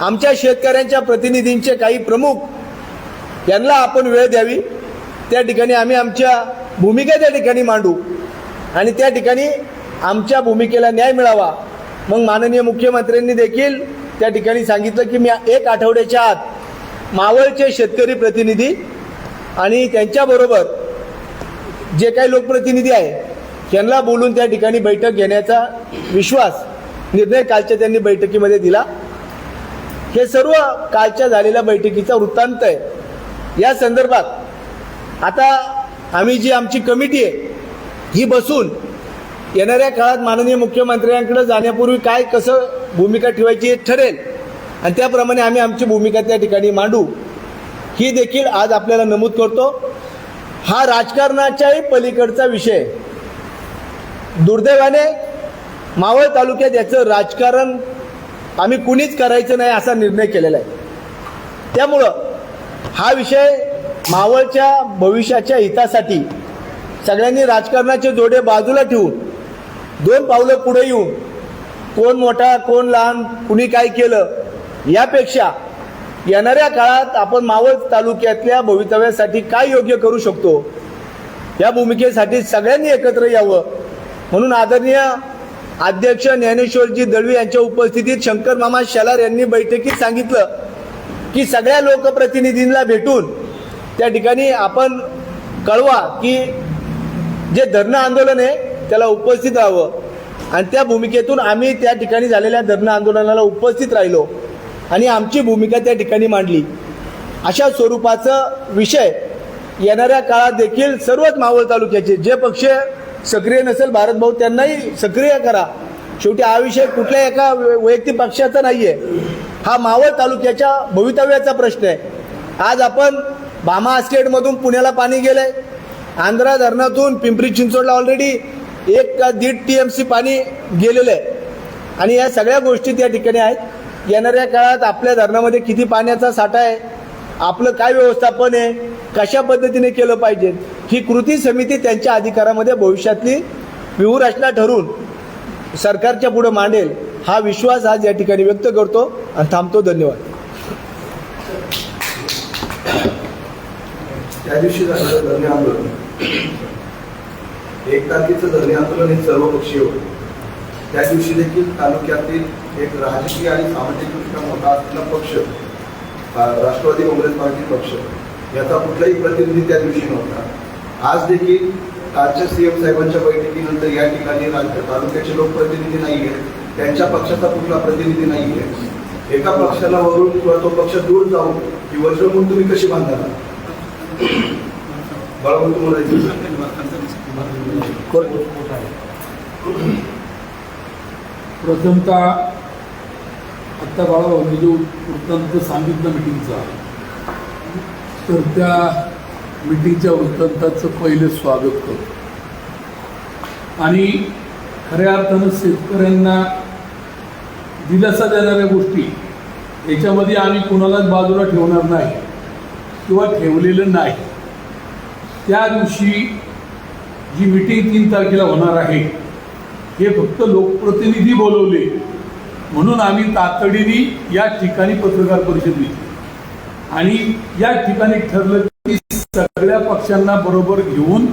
आमच्या शेतकऱ्यांच्या प्रतिनिधींचे काही प्रमुख यांना आपण वेळ द्यावी. त्या ठिकाणी आम्ही आमच्या भूमिका त्या ठिकाणी मांडू आणि त्या ठिकाणी आमच्या भूमिकेला न्याय मिळावा. मग माननीय मुख्यमंत्र्यांनी देखील त्या ठिकाणी सांगितलं की मी 1 आठवड्याच्या आत मावळचे शेतकरी प्रतिनिधी आणि त्यांच्याबरोबर जे काही लोकप्रतिनिधी आहे त्यांना बोलून त्या ठिकाणी बैठक घेण्याचा विश्वास निर्णय कालच्या त्यांनी बैठकीमध्ये दिला. हे सर्व कालच्या झालेल्या बैठकीचा वृत्तांत आहे. या संदर्भात आता आम्ही जी आमची कमिटी आहे ही बसून येणाऱ्या काळात माननीय मुख्यमंत्र्यांकडे जाण्यापूर्वी काय कसं भूमिका ठेवायची हे ठरेल आणि त्याप्रमाणे आम्ही आमची भूमिका त्या ठिकाणी मांडू ही देखील आज आपल्याला नमूद करतो. हा राजकारणाच्याही पलीकडचा विषय. दुर्दैवाने मावळ तालुक्यात याचं राजकारण आम्ही कुणीच करायचं नाही असा निर्णय केलेला आहे. त्यामुळं हा विषय मावळच्या भविष्याच्या हितासाठी सगळ्यांनी राजकारणाचे जोडे बाजूला ठेवून 2 पावलं पुढे येऊन कोण मोठा कोण लहान कुणी काय केलं यापेक्षा येणाऱ्या काळात आपण मावळ तालुक्यातल्या भवितव्यासाठी काय योग्य करू शकतो या भूमिकेसाठी सगळ्यांनी एकत्र यावं म्हणून आदरणीय अध्यक्ष ज्ञानेश्वरजी दळवी यांच्या उपस्थितीत शंकर मामा शेलार यांनी बैठकीत सांगितलं की सगळ्या लोकप्रतिनिधींना भेटून त्या ठिकाणी आपण कळवा की जे धरणं आंदोलन आहे त्याला उपस्थित राहावं आणि त्या भूमिकेतून आम्ही त्या ठिकाणी झालेल्या धरणं आंदोलनाला उपस्थित राहिलो आणि आमची भूमिका त्या ठिकाणी मांडली. अशा स्वरूपाचा विषय येणाऱ्या काळात देखील सर्वच मावळ तालुक्याचे जे पक्ष सक्रिय नसेल भारत भाऊ त्यांनाही सक्रिय करा शेवटी हा विषय कुठल्या एका वैयक्तिक पक्षाचा नाहीये, हा मावळ तालुक्याच्या भवितव्याचा प्रश्न आहे. आज आपण भामा स्टेटमधून पुण्याला पाणी गेलंय, आंध्रा धरणातून पिंपरी चिंचवडला ऑलरेडी 1.5 TMC पाणी गेलेलं आहे आणि या सगळ्या गोष्टी त्या ठिकाणी आहेत. येणाऱ्या काळात आपल्या धरणामध्ये किती पाण्याचा साठा आहे, आपलं काय व्यवस्थापन आहे, कशा पद्धतीने केलं पाहिजे, ही कृती समिती त्यांच्या अधिकारामध्ये भविष्यातली व्यूहरचना ठरवून सरकारच्या पुढे मांडेल, हा विश्वास आज या ठिकाणी व्यक्त करतो आणि थांबतो. धन्यवाद.
त्या दिवशी झालेलं धरणे आंदोलन, 1 तारखेचं धरणे आंदोलन हे सर्वपक्षीय होतं. त्या दिवशी देखील तालुक्यातील एक राजकीय आणि सामाजिकदृष्ट्या मोठा असलेला पक्ष, राष्ट्रवादी काँग्रेस पार्टी पक्ष, याचा कुठलाही प्रतिनिधी त्या दिवशी नव्हता. आज देखील कालच्या CM साहेबांच्या बैठकीनंतर या ठिकाणी तालुक्याचे लोकप्रतिनिधी नाही आहेत, त्यांच्या पक्षाचा कुठला प्रतिनिधी नाही आहे. एका पक्षाला वरून किंवा तो पक्ष दूर जाऊन ही वज्र म्हणून तुम्ही कशी बांधाल? बरोबर तुम्हाला
प्रथमतः आत्ता बाळाभाऊंनी जो वृत्तांत सांगितलं मिटिंगचा, तर त्या मिटिंगच्या वृत्तांताचं पहिले स्वागत करतो आणि खऱ्या अर्थानं शेतकऱ्यांना दिलासा देणाऱ्या गोष्टी याच्यामध्ये आम्ही कुणालाच बाजूला ठेवणार नाही किंवा ठेवलेलं नाही. त्या दिवशी जी मिटिंग 3 तारखेला होणार आहे, हे फक्त लोकप्रतिनिधी बोलवले म्हणून आम्ही तातडीने या ठिकाणी पत्रकार परिषद घेतली आणि या ठिकाणी ठरलं की सगळ्या पक्षांना बरोबर घेऊन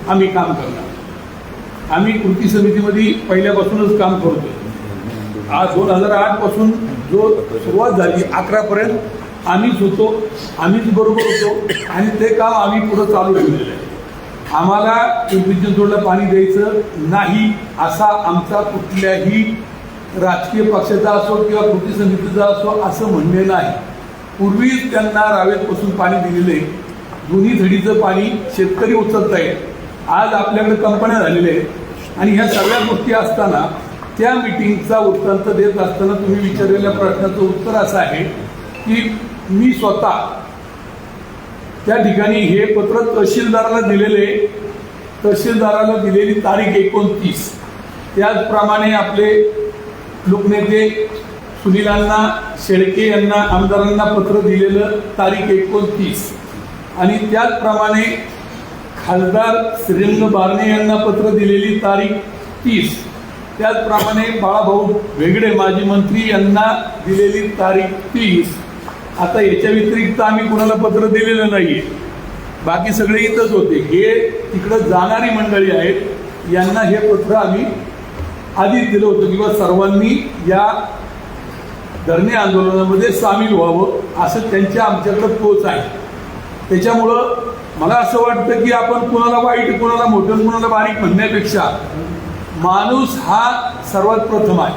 आम्ही काम करणार. आम्ही कृती समितीमध्ये पहिल्यापासूनच काम करतोय. आज 2008 पासून जो सुरुवात झाली 11 पर्यंत आम्हीच होतो, आम्हीच बरोबर होतो आणि ते काम आम्ही पुढे चालू ठेवलेलं आहे. आम्हाला पिंपरी चिंचवडला पाणी द्यायचं नाही असा आमचा कुठल्याही राजकीय पक्षाचा असो किंवा कृती समितीचा असो असं म्हणणे नाही. पूर्वीच त्यांना रावेतपासून पाणी दिलेले, दोन्ही झडीचं पाणी शेतकरी उचलत आहेत. आज आपल्याकडे कंपन्या झालेल्या आहेत आणि ह्या सगळ्या गोष्टी असताना त्या मिटिंगचा वृत्तांत देत असताना तुम्ही विचारलेल्या प्रश्नाचं उत्तर असं आहे की मी स्वतः त्या ठिकाणी हे पत्र तहसीलदाराला दिलेले, तहसीलदाराला दिलेली तारीख 29, त्याचप्रमाणे आपले लोकनेते सुनीलांना शेळके यांना आमदारांना पत्र दिलेलं तारीख 29 आणि त्याचप्रमाणे खासदार श्रीरंग बारणे यांना पत्र दिलेली तारीख 30, त्याचप्रमाणे बाळाभाऊ वेगळे माजी मंत्री यांना दिलेली तारीख 30. आता याच्या व्यतिरिक्त आम्ही कुणाला पत्र दिलेलं नाहीये, बाकी सगळे इथंच होते. हे तिकडं जाणारी मंडळी आहेत, यांना हे पत्र आम्ही आधीच दिलं होतं किंवा सर्वांनी या धरणे आंदोलनामध्ये सामील व्हावं असं त्यांच्या आमच्याकडे पोच आहे. त्याच्यामुळं मला असं वाटतं की आपण कुणाला वाईट, कुणाला मोठं, कुणाला बारीक म्हणण्यापेक्षा माणूस हा सर्वात प्रथम आहे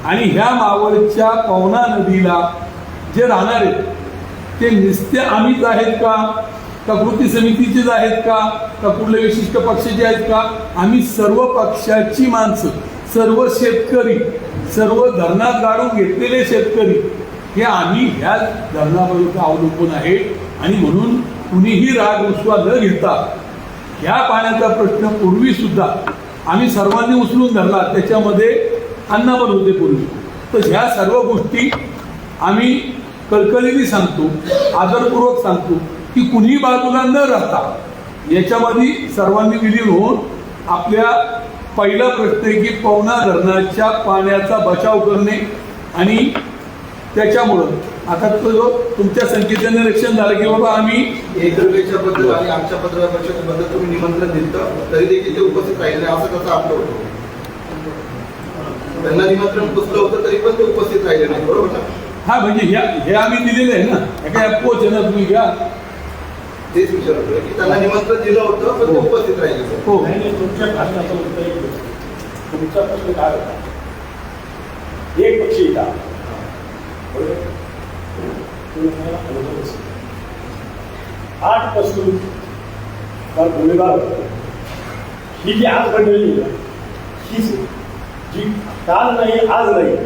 आणि ह्या मावळच्या पवना नदीला जे राहणार आहेत ते नुसते आम्हीच आहेत का कृती समितीचेच आहेत का कुठले विशिष्ट पक्षाचे आहेत का? आम्ही सर्व पक्षाची माणसं, सर्व शेतकरी, सर्व धरणात गाडून घेतलेले शेतकरी हे आम्ही ह्या धरणापर्यंत अवलंबून आहे आणि म्हणून कुणीही राग रुसवा न घेता ह्या पाण्याचा प्रश्न पूर्वी सुद्धा आम्ही सर्वांनी उचलून धरला. त्याच्यामध्ये अण्णा पण होते पूर्वी. तर ह्या सर्व गोष्टी आम्ही कळकळीने सांगतो, आदरपूर्वक सांगतो की कुणी बाजूला न राहता याच्यामध्ये सर्वांनी विलीन होऊन आपल्या पहिला प्रश्न आहे की पवना धरणाच्या पाण्याचा बचाव करणे आणि त्याच्यामुळं आता तो तुमच्या संख्येचं निरीक्षण झालं की बाबा आम्ही
एकमेकांच्या बद्दल आणि आमच्या पत्रकारांबद्दल तुम्ही निमंत्रण दिलं तरी देखील ते उपस्थित राहिले नाही, असं कसं आपलं होतं? त्यांना निमंत्रण पुस्तक होतं तरी पण ते उपस्थित राहिले नाही, बरोबर ना?
हा म्हणजे हे आम्ही दिलेलं आहे ना, काय पोच आहे ना, तुम्ही घ्या.
तेच विचार होतं की त्यांना निमंत्रण दिलं होतं पण ते उपस्थित राहिले.
हो,
तुमच्या प्रश्नाचं उत्तर एक होतं. तुमचा प्रश्न काय होता? एक पक्षी येता बरोबर, 8 पासून गुन्हेगार होतं. ही जी आज मंडळी हीच जी काल नाही आज नाही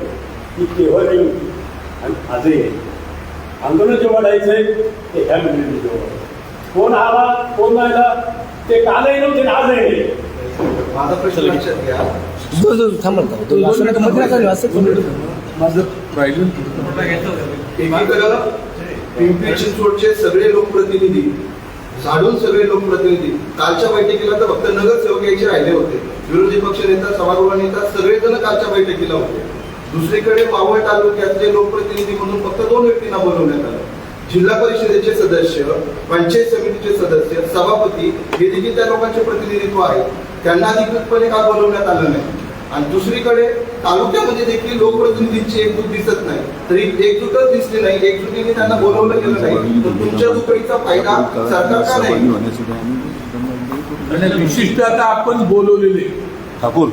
ती केव्हाही होती आणि आजही आहे. आंदोलन जेव्हा वाढायचंय ते ह्या मिनिटात जेव्हा कोण आला कोण नाही आला ते कालही नव्हते आणि आजही नाही.
माझा प्रश्न लक्षात घ्या.
माझं राहिलं
एकीकडं पिंपरी चिंचवडचे सगळे लोकप्रतिनिधी झाडून सगळे लोकप्रतिनिधी कालच्या बैठकीला तर फक्त नगरसेवक यायचे राहिले होते. विरोधी पक्ष नेता सभागृह नेता सगळेजण कालच्या बैठकीला होते. दुसरीकडे मावळ तालुक्यातले लोकप्रतिनिधी म्हणून फक्त 2 व्यक्तींना बोलवण्यात आलं. जिल्हा परिषदेचे सदस्य, पंचायत समितीचे सदस्य, सभापती हे देखील त्या लोकांचे प्रतिनिधित्व आहे. त्यांना अधिकृतपणे का बोलवण्यात आलं नाही? आणि दुसरीकडे तालुक्यामध्ये देखील लोकप्रतिनिधींची एकजूट दिसत नाही. तरी एकजूटच दिसली नाही, एकजुटीने त्यांना बोलवलं गेलं नाही. तर तुमच्या दुकडीचा फायदा सरकार का नाही?
आणि विशिष्ट आता आपण बोलवलेले
ठाकूर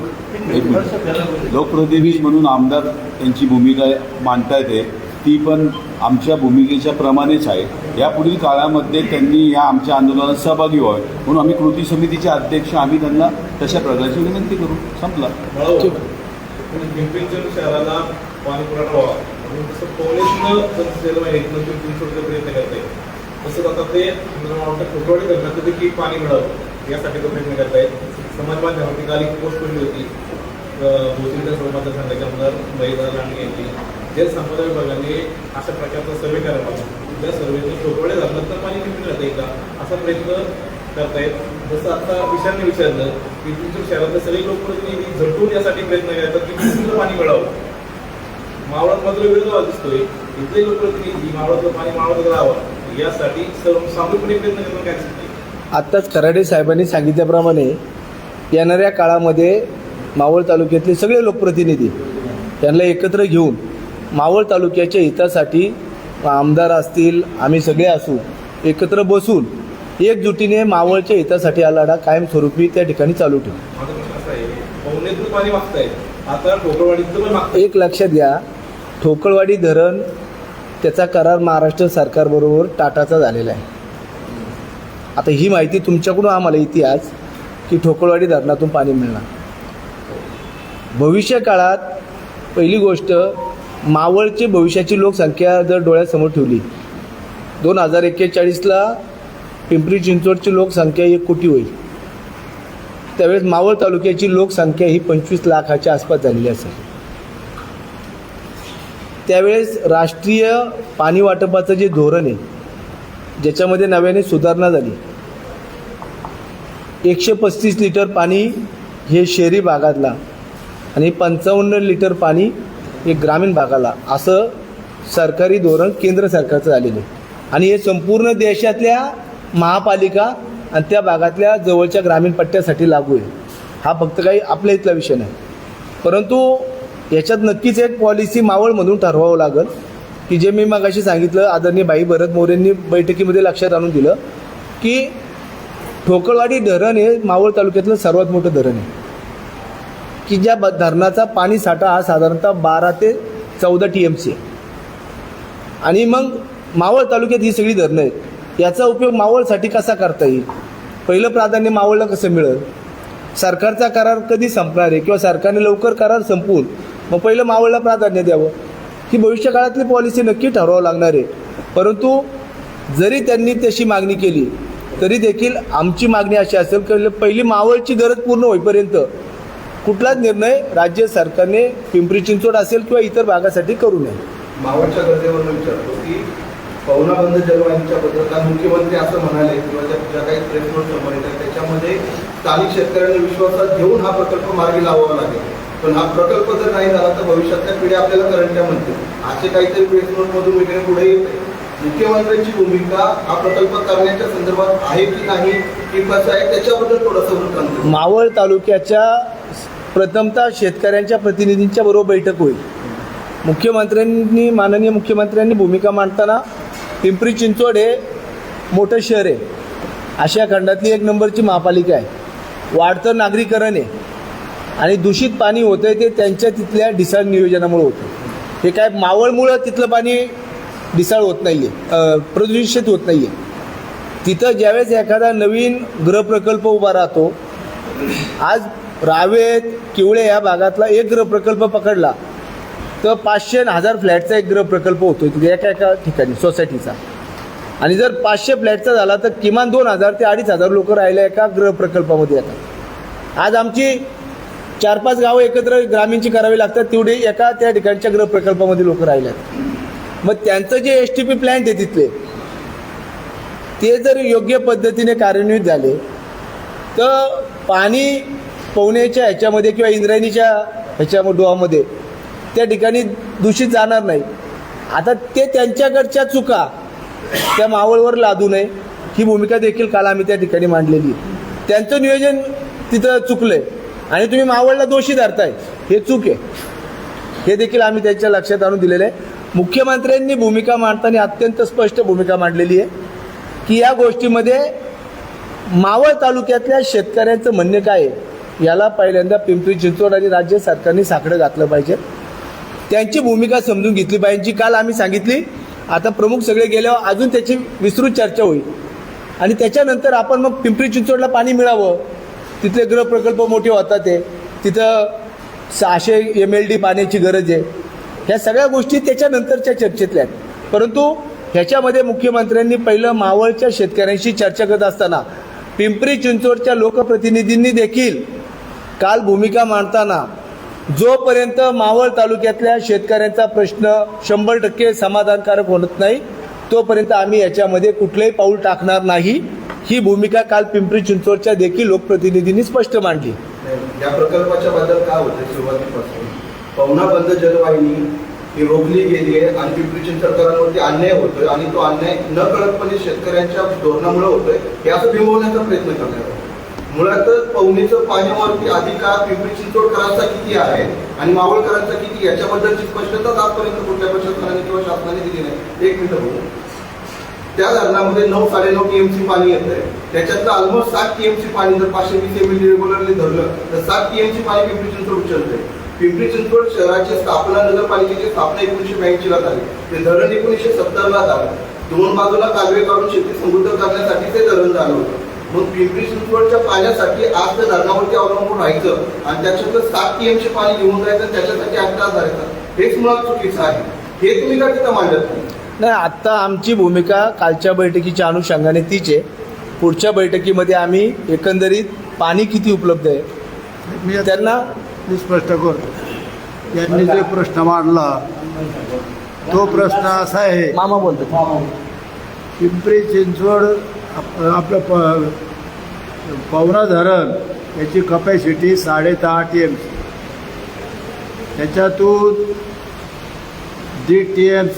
एक मिनिट. लोकप्रतिनिधी म्हणून आमदार त्यांची भूमिका मांडता येते, ती पण आमच्या भूमिकेच्या प्रमाणेच आहे. यापुढील काळामध्ये त्यांनी या आमच्या आंदोलनात सहभागी व्हावे म्हणून आम्ही कृती समितीचे अध्यक्ष आम्ही त्यांना तशा प्रकारची विनंती करू. संपला.
पिंपरी चिंचवड शहराला पाणी पुरवठा व्हावा म्हणून तसं पोलिसनं प्रयत्न करत आहे. तसंच आता ते कुटवाडी धरणाचं देखील पाणी मिळावं यासाठी तो प्रयत्न करत आहेत. समाज माध्यमावरती काल एक पोस्ट पडली होती भोसरीच्या समाज संघाच्या आमदार महिला राणी यांनी जलसंपदा विभागाने अशा प्रकारचा सर्वे करावा. त्या सर्वेतून कुटवाडी धरणाचं पाणी किती राहतंय का असा प्रयत्न करतायत. जसं आता विषयाने विचारलं की तुमच्या शहरातले सगळे लोकप्रतिनिधी झटून यासाठी प्रयत्न करतात की पिंपरीचं पाणी मिळावं. मावळात मात्र वेगळा दिसतोय. इथले लोकप्रतिनिधी मावळातलं पाणी मावळात राहावं यासाठी सामूहिकपणे प्रयत्न करणं काय शकते.
आत्ताच खराडे साहेबांनी सांगितल्याप्रमाणे येणाऱ्या काळामध्ये मावळ तालुक्यातले सगळे लोकप्रतिनिधी त्यांना एकत्र घेऊन मावळ तालुक्याच्या हितासाठी आमदार असतील आम्ही सगळे असू एकत्र बसून एकजुटीने मावळच्या हितासाठी हा लढा कायमस्वरूपी त्या ठिकाणी चालू ठेवू.
माझा प्रश्न असा आहे पवनेतून पाणी मागताय आता ठोकरवाडीचं पण मागताय.
एक लक्षात घ्या, ठोकळवाडी धरण त्याचा करार महाराष्ट्र सरकारबरोबर टाटाचा झालेला आहे. आता ही माहिती तुमच्याकडून आम्हाला येते आज की ठोकळवाडी धरणातून पाणी मिळणार. भविष्य काळात पहिली गोष्ट मावळची भविष्याची लोकसंख्या जर डोळ्यासमोर ठेवली 2041ला पिंपरी चिंचवडची लोकसंख्या 1 कोटी होईल. त्यावेळेस मावळ तालुक्याची लोकसंख्या ही 25 लाखाच्या आसपास झालेली असेल. त्यावेळेस राष्ट्रीय पाणी वाटपाचं जे धोरण आहे ज्याच्यामध्ये नव्याने सुधारणा झाली 135 लिटर पाणी हे शहरी भागातला आणि 55 लिटर पाणी हे ग्रामीण भागाला असं सरकारी धोरण केंद्र सरकारचं झालेलं आहे. आणि हे संपूर्ण देशातल्या महापालिका आणि त्या भागातल्या जवळच्या ग्रामीण पट्ट्यासाठी लागू आहे. हा फक्त काही आपल्या इथला विषय नाही. परंतु याच्यात नक्कीच एक पॉलिसी मावळमधून ठरवावं लागेल की जे मी मगाशी सांगितलं आदरणीय भाई भरत मोरेंनी बैठकीमध्ये लक्षात आणून दिलं की ठोकळवाडी धरण हे मावळ तालुक्यातलं सर्वात मोठं धरण आहे की ज्या धरणाचा पाणी साठा हा साधारणतः 12 ते 14 TMC आहे. आणि मग मावळ तालुक्यात ही सगळी धरणं आहेत. याचा उपयोग मावळसाठी कसा करता येईल? पहिलं प्राधान्य मावळला कसं मिळेल? सरकारचा करार कधी संपणार आहे किंवा सरकारने लवकर करार संपवून मग पहिलं मावळला प्राधान्य द्यावं ही भविष्य काळातली पॉलिसी नक्की ठरवावं लागणार आहे. परंतु जरी त्यांनी तशी मागणी केली तरी देखील आमची मागणी अशी असेल की पहिली मावळची गरज पूर्ण होईपर्यंत कुठलाच निर्णय राज्य सरकारने पिंपरी चिंचवड असेल किंवा इतर भागासाठी करू नये.
मावळच्या गरजेवर विचारतो की पवना बंद जलवाहिनीच्या पत्रकात मुख्यमंत्री असं म्हणाले किंवा ज्या काही प्रेस नोट समोर येतात त्याच्यामध्ये स्थानिक शेतकऱ्यांना विश्वासात घेऊन हा प्रकल्प मार्गी लावावा लागेल. पण हा प्रकल्प जर नाही झाला तर भविष्यातल्या पिढ्या आपल्याला करंट्या म्हणतील असे काहीतरी प्रेस नोटमधून वगैरे पुढे येते. मुख्यमंत्र्यांची भूमिका हा प्रकल्प करण्याच्या संदर्भात आहे की नाही की कसं आहे त्याच्याबद्दल थोडंसं वृत्तांत.
मावळ तालुक्याच्या प्रथमतः शेतकऱ्यांच्या प्रतिनिधींच्या बरोबर बैठक होईल. मुख्यमंत्र्यांनी माननीय मुख्यमंत्र्यांनी भूमिका मांडताना पिंपरी चिंचवड हे मोठं शहर आहे, आशिया खंडातली 1 नंबरची महापालिका आहे, वाढतं नागरीकरण आहे आणि दूषित पाणी होतं आहे ते त्यांच्या तिथल्या ढिसाळ नियोजनामुळे होतं. हे काय मावळमुळं तिथलं पाणी ढिसाळ होत नाही आहे, प्रदूषित होत नाही आहे. तिथं ज्यावेळेस एखादा नवीन गृहप्रकल्प उभा राहतो आज रावेत किवळे या भागातला एक गृह प्रकल्प पकडला तर 500 आणि 1000 फ्लॅटचा एक गृह प्रकल्प होतो एका एका ठिकाणी सोसायटीचा. आणि जर 500 फ्लॅटचा झाला तर किमान 2000 ते 2500 लोक राहिले एका गृह प्रकल्पामध्ये येतात. आज आमची 4-5 गावं एकत्र ग्रामीणची करावी लागतात तेवढे एका त्या ठिकाणच्या गृह प्रकल्पामध्ये लोक राहिले आहेत. मग त्यांचं जे STP प्लॅन्ट आहे तिथले ते जर योग्य पद्धतीने कार्यान्वित झाले तर पाणी पवण्याच्या ह्याच्यामध्ये किंवा इंद्रायणीच्या ह्याच्या डोहामध्ये त्या ठिकाणी दूषित जाणार नाही. आता ते त्यांच्याकडच्या चुका त्या मावळवर लादू नये ही भूमिका देखील काल आम्ही त्या ठिकाणी मांडलेली आहे. त्यांचं नियोजन तिथं चुकलं आहे आणि तुम्ही मावळला दोषी धरताय हे चूक आहे, हे देखील आम्ही त्यांच्या लक्षात आणून दिलेलं आहे. मुख्यमंत्र्यांनी भूमिका मांडताना अत्यंत स्पष्ट भूमिका मांडलेली आहे की या गोष्टीमध्ये मावळ तालुक्यातल्या शेतकऱ्यांचं म्हणणे काय आहे याला पहिल्यांदा पिंपरी चिंचवड आणि राज्य सरकारने साकडं घातलं पाहिजे, त्यांची भूमिका समजून घेतली पाहिजे. जी काल आम्ही सांगितली, आता प्रमुख सगळे गेल्यावर अजून त्याची विस्तृत चर्चा होईल आणि त्याच्यानंतर आपण मग पिंपरी चिंचवडला पाणी मिळावं, तिथले गृह प्रकल्प मोठे होतात ते तिथं 600 MLD पाण्याची गरज आहे, ह्या सगळ्या गोष्टी त्याच्यानंतरच्या चर्चेतल्या आहेत. परंतु ह्याच्यामध्ये मुख्यमंत्र्यांनी पहिलं मावळच्या शेतकऱ्यांशी चर्चा करत असताना पिंपरी चिंचवडच्या लोकप्रतिनिधींनी देखील काल भूमिका मांडताना जोपर्यंत मावळ तालुक्यातल्या शेतकऱ्यांचा प्रश्न 100% समाधानकारक होत नाही तोपर्यंत आम्ही याच्यामध्ये कुठलंही पाऊल टाकणार नाही, ही भूमिका काल पिंपरी चिंचवडच्या देखील लोकप्रतिनिधींनी स्पष्ट मांडली.
या प्रकल्पाच्या बद्दल काय होतं सुरुवातीपासून पवना बंद जलवाहिनी ही रोखली गेली आहे आणि पिंपरी चिंचवडकरांवरती अन्याय होतोय आणि तो अन्याय न कळतपणे शेतकऱ्यांच्या धोरणामुळे होतोय हे असं बिंबवण्याचा प्रयत्न करण्यात. मुळातच पवनीचं पाण्यावरती अधिकार पिंपरी चिंचवडकरांचा किती आहे आणि मावळकरांचा किती याच्याबद्दलची स्पष्टता आजपर्यंत कुठल्या प्रशासनाने किंवा शासनाने दिली नाही. एक मिनिट बघू, त्या धरणामध्ये 9-9.5 TMC पाणी येतंय, त्याच्यातलं ऑलमोस्ट 7 TMC पाणी जर 520 MLD रेग्युलरली धरलं तर 7 TMC पाणी पिंपरी चिंचवड उचलतंय. पिंपरी चिंचवड शहराची स्थापना नगरपालिकेची स्थापना 1982 ला झाली, ते धरण 1970 ला झालं. दोन बाजूला कालवे काढून शेती समृद्ध करण्यासाठी ते धरण झालं होतं. मग पिंपरी चिंचवडच्या पाण्यासाठी आज त्या धरणावरती अवलंबून राहायचं आणि त्याच्यातलं 7 TMC पाणी घेऊन जायचं त्याच्यासाठी 8 तास धरायचं, हेच मुळात चुकीचं आहे. हे तुम्ही का तिथं मांडत नाही?
आत्ता आमची भूमिका कालच्या बैठकीच्या अनुषंगाने तीच आहे. पुढच्या बैठकीमध्ये आम्ही एकंदरीत पाणी किती उपलब्ध आहे त्यांना
मी स्पष्ट करतो. यांनी जे प्रश्न मांडला तो प्रश्न असा आहे,
मामा बोलतो,
पिंपरी चिंचवड आपलं पवना धरण याची कपॅसिटी 10.5 TMC, त्याच्यातून 1.5 TMC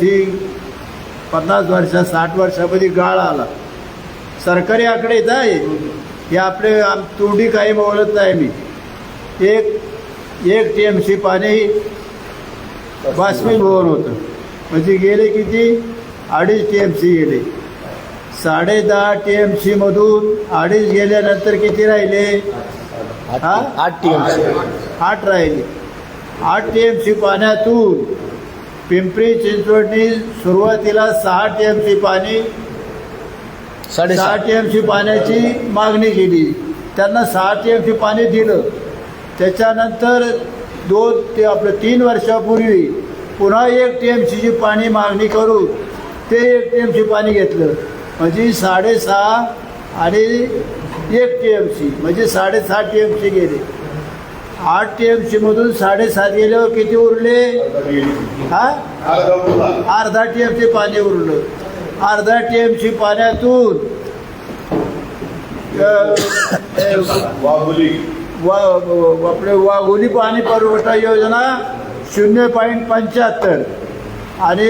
50 वर्षा 60 वर्षामध्ये गाळ आला. सरकारी आकडे येत आहे हे आपले तोंडी काही बोलत नाही मी. एक TMC पाणी बाष्पीभवन होतं म्हणजे गेले किती 2.5 TMC गेले. 10.5 TMC मधून 2.5 गेल्यानंतर किती राहिले?
8 TMC
8 राहिले. 8 TMC पाण्यातून पिंपरी चिंचवडनी सुरुवातीला 6 TMC पाणी 6 TMC पाण्याची मागणी केली, त्यांना 6 TMC पाणी दिलं. त्याच्यानंतर 3 वर्षापूर्वी पुन्हा 1 TMCची पाणी मागणी करून ते 1 TMC पाणी घेतलं म्हणजे 6.5 आणि 1 TMC म्हणजे 6.5 TMC गेले. 8 TMC मधून 7.5 गेल्यावर किती उरले? अर्धा TMC पाणी उरलं. अर्धा TMC पाण्यातून आपले वाघोली पाणी पुरवठा योजना 0.75 आणि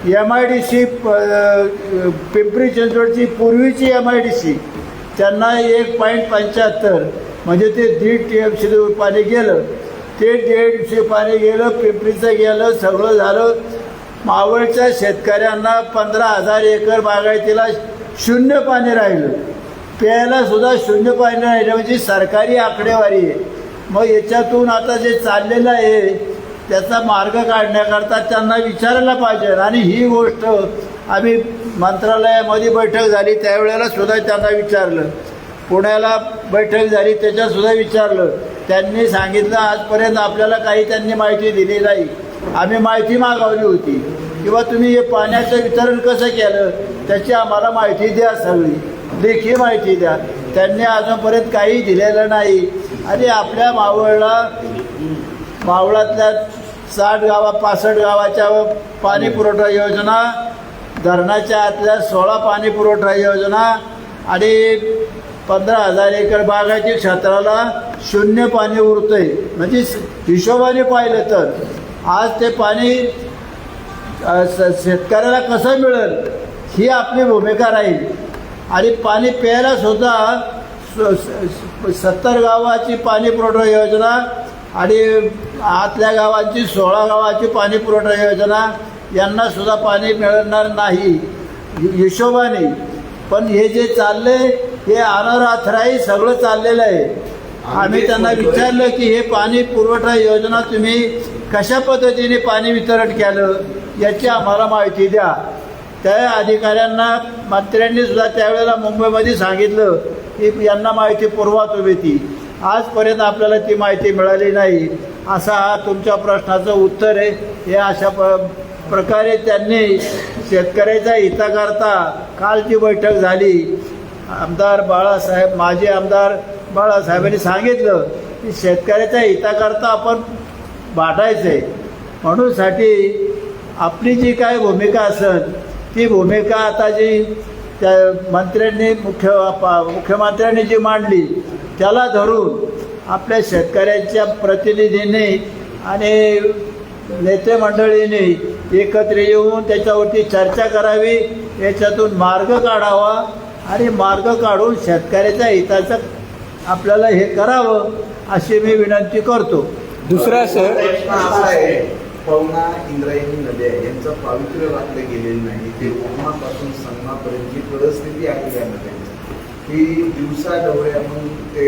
MIDC पिंपरी चिंचवडची पूर्वीची MIDC त्यांना 1.75 म्हणजे ते 1.5 TMC पाणी गेलं. ते 1.5 पाणी गेलं, पिंपरीचं गेलं, सगळं झालं. मावळच्या शेतकऱ्यांना 15,000 एकर बागायतीला 0 पाणी राहिलं, प्यायला सुद्धा 0 पाणी राहिलं म्हणजे सरकारी आकडेवारी आहे. मग याच्यातून आता जे चाललेलं आहे त्याचा मार्ग काढण्याकरता त्यांना विचारायला पाहिजे. आणि ही गोष्ट आम्ही मंत्रालयामध्ये बैठक झाली त्यावेळेला सुद्धा त्यांना विचारलं, पुण्याला बैठक झाली त्याच्यातसुद्धा विचारलं त्यांनी सांगितलं आजपर्यंत आपल्याला काही त्यांनी माहिती दिली नाही. आम्ही माहिती मागवली होती किंवा तुम्ही हे पाण्याचं वितरण कसं केलं त्याची आम्हाला माहिती द्या, सगळी लेखी माहिती द्या. त्यांनी अजूनपर्यंत काही दिलेलं नाही. आणि आपल्या मावळातल्या 65 गावाच्या पाणी पुरवठा योजना, धरणाच्या आतल्या 16 पाणी पुरवठा योजना आणि 15,000 एकर बागायती क्षेत्राला 0 पाणी उरतंय. म्हणजे हिशोबाने पाहिलं तर आज ते पाणी शेतकऱ्याला कसं मिळेल ही आपली भूमिका राहील. आणि पाणी प्यायला सुद्धा 70 गावाची पाणी पुरवठा योजना आणि आतल्या गावांची 16 गावाची पाणी पुरवठा योजना यांना सुद्धा पाणी मिळणार नाही हिशोबाने. पण हे जे चालले हे अनराथराही सगळं चाललेलं आहे. आम्ही त्यांना विचारलं की हे पाणी पुरवठा योजना तुम्ही कशा पद्धतीने पाणी वितरण केलं याची आम्हाला माहिती द्या. त्या अधिकाऱ्यांना मंत्र्यांनी सुद्धा त्यावेळेला मुंबईमध्ये सांगितलं की यांना माहिती पुरवा तुम्ही ती. आजपर्यंत आपल्याला ती माहिती मिळाली नाही. असा हा तुमच्या प्रश्नाचं उत्तर आहे. हे अशा प्रकारे त्यांनी शेतकऱ्याच्या हिताकरता कालची बैठक झाली. माजी आमदार बाळासाहेबांनी सांगितलं की शेतकऱ्याच्या हिताकरता आपण वाटायचं आहे. म्हणून साठी आपली जी काय भूमिका असेल ती भूमिका आता जी त्या मंत्र्यांनी मुख्यमंत्र्यांनी जी मांडली त्याला धरून आपल्या शेतकऱ्यांच्या प्रतिनिधींनी आणि नेते मंडळींनी एकत्र येऊन त्याच्यावरती चर्चा करावी, याच्यातून मार्ग काढावा आणि मार्ग काढून शेतकऱ्याच्या हिताचं आपल्याला हे करावं अशी मी विनंती करतो.
दुसरा सर,
प्रश्न असा आहे, पवना इंद्रायणी नद्या यांचं पावित्र्य राखलं गेलेलं नाही. ते उमापासून संगमापर्यंतची परिस्थिती आहे या नद्यांची की दिवसा डवळ्या म्हणून ते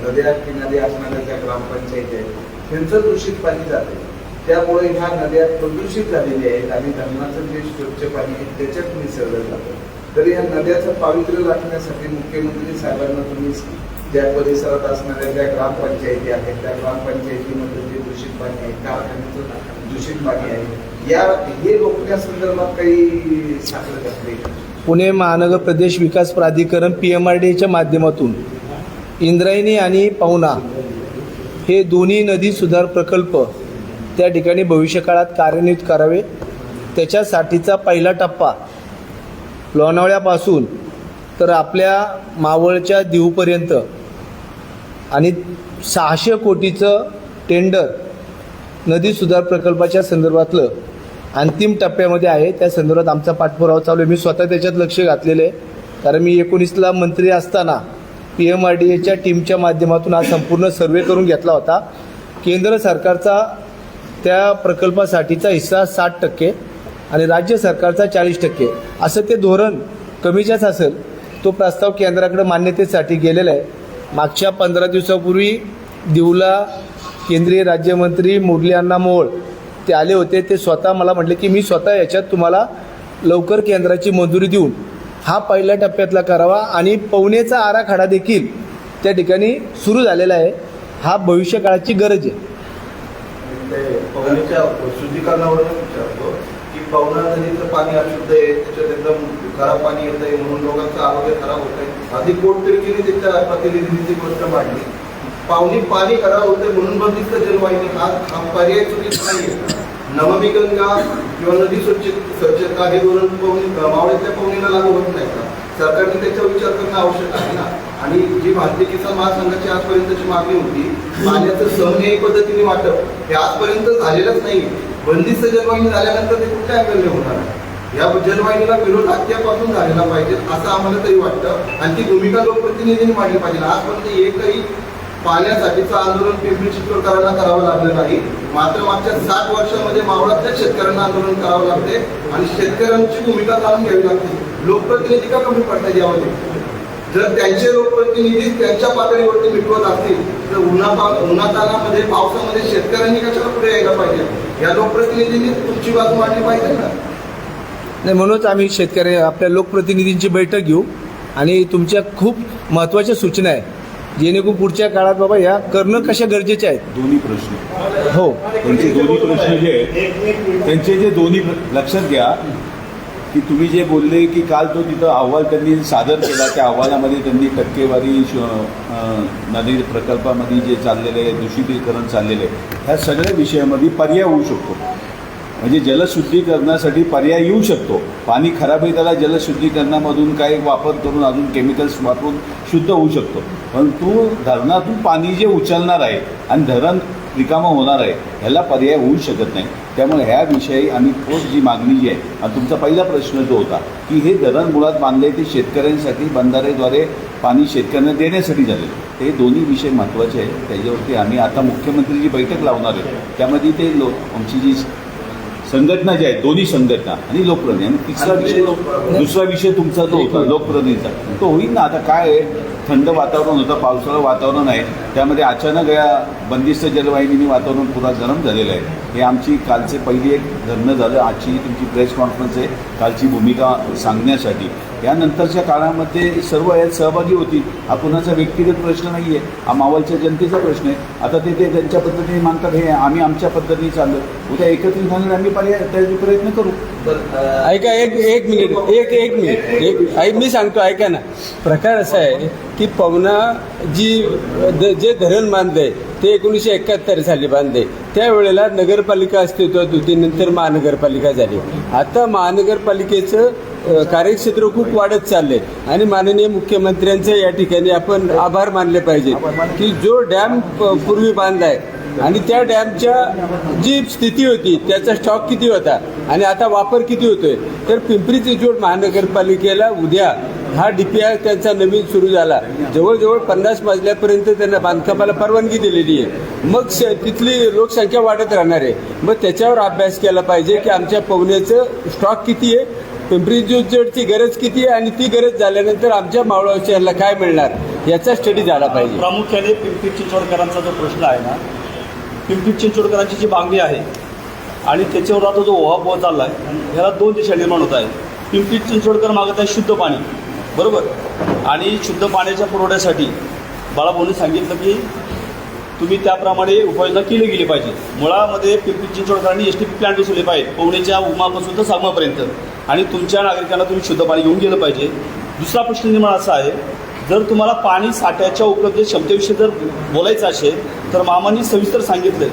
नद्या किनारी असणाऱ्या ज्या ग्रामपंचायती आहेत त्यांचं दूषित पाणी जाते. त्यामुळे ह्या नद्या प्रदूषित झालेल्या आहेत आणि धरणाचं जे स्वच्छ पाणी आहे त्याच्यात मिसळलं जातं. तर या नद्याचं पावित्र्य राखण्यासाठी मुख्यमंत्री साहेबांना तुम्ही ज्या परिसरात असणाऱ्या ज्या ग्रामपंचायती आहेत त्या ग्रामपंचायतीमध्ये जे दूषित पाणी आहे, कारखान्याचं दूषित पाणी आहे, हे रोखण्यासंदर्भात काही साखर घातली.
पुणे महानगर प्रदेश विकास प्राधिकरण PMRDAच्या माध्यमातून इंद्रायणी आणि पवना हे दोन्ही नदी सुधार प्रकल्प त्या ठिकाणी भविष्यकाळात कार्यान्वित करावे. त्याच्यासाठीचा पहिला टप्पा लोणावळ्यापासून तर आपल्या मावळच्या दीवपर्यंत आणि 600 कोटीचं टेंडर नदी सुधार प्रकल्पाच्या संदर्भातलं अंतिम टप्प्यामध्ये आहे. त्या संदर्भात आमचा पाठपुरावा चालू आहे. मी स्वतः त्याच्यात लक्ष घातलेलं आहे, कारण मी 19ला मंत्री असताना PMRDAच्या टीमच्या माध्यमातून हा संपूर्ण सर्वे करून घेतला होता. केंद्र सरकारचा त्या प्रकल्पासाठीचा हिस्सा 60% आणि राज्य सरकारचा 40% असं ते धोरण कमी जास्त असेल. तो प्रस्ताव केंद्राकडे मान्यतेसाठी गेलेला आहे. मागच्या 15 दिवसापूर्वी दीवला केंद्रीय राज्यमंत्री मुरली अण्णा मोहोळ ते आले होते. ते स्वतः मला म्हटले की मी स्वतः याच्यात तुम्हाला लवकर केंद्राची मंजुरी देऊन हा पहिल्या टप्प्यातला करावा आणि पवनेचा आराखडा देखील त्या ठिकाणी सुरू झालेला आहे. हा भविष्यकाळाची गरज आहे.
पवनाच्या शुद्धीकरणावरून विचारतो की पवना नदीचं पाणी अशुद्ध आहे, त्याच्यात एकदम खराब पाणी येत आहे म्हणून लोकांचं आरोग्य खराब होत आहे. आधी कोर्टतर्फेने त्याच्या प्रतिनिधींची गोष्ट मांडली. पाणी खराब होते म्हणून बंदिस्त जलवाहिनी हा पर्याय चुकीचा नाही. नमामि गंगा किंवा नदी स्वच्छता हे धोरण मावळ्यातल्या पवनीला लागू होत नाही का? सरकारने त्याचा विचार करणं आवश्यक आहे ना. आणि जी भारतीय किसान महासंघाची आजपर्यंतची मागणी होती पाण्याचं सहनीय पद्धतीने वाटप हे आजपर्यंत झालेलंच नाही. बंदिस्त जलवाहिनी झाल्यानंतर ते कुठल्या अँगलने होणार आहे? या जलवाहिनीला विरोध आत्यापासून झालेला पाहिजे असं आम्हाला तरी वाटतं. आणि ती भूमिका लोकप्रतिनिधींनी मांडली पाहिजे. आजपर्यंत एकही पाण्यासाठीचं आंदोलन पिंपरी चिंचवडकरांना करावं लागलं नाही. मात्र मागच्या 7 वर्षामध्ये मावळातल्या शेतकऱ्यांना आंदोलन करावं लागते आणि शेतकऱ्यांची भूमिका जाणून घ्यावी लागते. लोकप्रतिनिधी का कमी पडतात यामध्ये? जर त्यांचे लोकप्रतिनिधी त्यांच्या पातळीवरती मिटवत असतील तर उन्हातानामध्ये पावसामध्ये शेतकऱ्यांनी कशाला पुढे यायला पाहिजे? या लोकप्रतिनिधींनी तुमची बाजू मांडली पाहिजे ना.
नाही, म्हणूनच आम्ही आपल्या लोकप्रतिनिधींची बैठक घेऊ आणि तुमच्या खूप महत्त्वाच्या सूचना आहे जेणेकरून पुढच्या काळात बाबा ह्या करणं कशा गरजेच्या आहेत.
दोन्ही प्रश्न
हो,
त्यांचे दोन्ही प्रश्न जे आहेत त्यांचे जे दोन्ही लक्षात घ्या की तुम्ही जे बोलले की काल तो तिथं अहवाल त्यांनी सादर केला, त्या अहवालामध्ये त्यांनी टक्केवारी नदी प्रकल्पामध्ये जे चाललेले आहे, दूषितीकरण चाललेले आहे, ह्या सगळ्या विषयामध्ये पर्याय होऊ शकतो. म्हणजे जलशुद्धीकरणासाठी पर्याय येऊ शकतो. पाणी खराब आहे त्याला जलशुद्धीकरणामधून काही वापर करून अजून केमिकल्स वापरून शुद्ध होऊ शकतो. परंतु धरणातून पाणी जे उचलणार आहे आणि धरण रिकामं होणार आहे ह्याला पर्याय होऊ शकत नाही. त्यामुळे ह्याविषयी आम्ही ठोस जी मागणी जी आहे, आणि तुमचा पहिला प्रश्न जो होता की हे धरण मुळात बांधले ते शेतकऱ्यांसाठी बंधारेद्वारे पाणी शेतकऱ्यांना देण्यासाठी झाले, हे दोन्ही विषय महत्त्वाचे आहेत. त्याच्यावरती आम्ही आता मुख्यमंत्रीची बैठक लावणार आहे. त्यामध्ये ते आमची जी संघटना जी आहे, दोन्ही संघटना आणि लोकप्रतिनिधी, आणि तिसरा विषय दुसरा विषय तुमचा जो होता लोकप्रतिनिधीचा, तो होईल ना. आता काय आहे, थंड वातावरण होतं, पावसाळं वातावरण आहे, त्यामध्ये अचानक या बंदिस्त जलवाहिनीने वातावरण पुरा गरम झालेलं आहे. हे आमची कालचे पहिली एक धरणं झालं. आजची तुमची प्रेस कॉन्फरन्स आहे कालची भूमिका सांगण्यासाठी. यानंतरच्या काळामध्ये सर्व यात सहभागी होतील. हा कुणाचा व्यक्तिगत प्रश्न नाही आहे, हा मावळच्या जनतेचा प्रश्न आहे. आता ते त्यांच्या पद्धतीने मानतात, हे आम्ही आमच्या पद्धतीने चाललो. उद्या एकत्रित झाल्याने आम्ही त्याचे प्रयत्न करू.
ऐका, एक मिनिट मी सांगतो, ऐका ना. प्रकार असा आहे की पवना जे धरण बांधलंय ते 1971 साली बांधले. त्यावेळेला नगरपालिका अस्तित्वात होती, नंतर महानगरपालिका झाली. आता महानगरपालिकेचं कार्यक्षेत्र खूप वाढत चाललंय आणि माननीय मुख्यमंत्र्यांचं या ठिकाणी आपण आभार मानले पाहिजे की जो डॅम पूर्वी बांधलाय आणि त्या डॅमच्या जी स्थिती होती त्याचा स्टॉक किती होता आणि आता वापर किती होतोय. तर पिंपरी चिंचवड महानगरपालिकेला उद्या हा DPR त्यांचा नवीन सुरू झाला. जवळजवळ 50 मजल्यापर्यंत त्यांना बांधकामाला परवानगी दिलेली आहे. मग तिथली लोकसंख्या वाढत राहणार आहे. मग त्याच्यावर अभ्यास केला पाहिजे की आमच्या पवण्याचं स्टॉक किती आहे, पिंपरी चिंचवडची गरज किती आहे आणि ती गरज झाल्यानंतर आमच्या मावळ शहराला काय मिळणार याचा स्टडी झाला पाहिजे.
प्रामुख्याने पिंपरी चिंचवडकरांचा जो प्रश्न आहे ना, पिंपरी चिंचवडकरांची जी मागणी आहे आणि त्याच्यावर आता जो ओहापोह चालला आहे, ह्याला दोन दिशा निर्माण होत आहे. पिंपरी चिंचवडकर मागत आहे शुद्ध पाणी, बरोबर, आणि शुद्ध पाण्याच्या पुरवठ्यासाठी बाळाभाऊंनी सांगितलं की तुम्ही त्याप्रमाणे उपाययोजना केली गेली पाहिजे. मुळामध्ये पिंपरी चिंचवडकरांनी STP प्लॅन्ट बसवले पाहिजे, पवण्याच्या उमापासून तर सागमापर्यंत, आणि तुमच्या नागरिकांना तुम्ही शुद्ध पाणी घेऊन गेलं पाहिजे. दुसरा प्रश्न निर्माण असा आहे, जर तुम्हाला पाणी साठ्याच्या उपलब्ध क्षमतेविषयी जर बोलायचं असेल तर मामांनी सविस्तर सांगितलं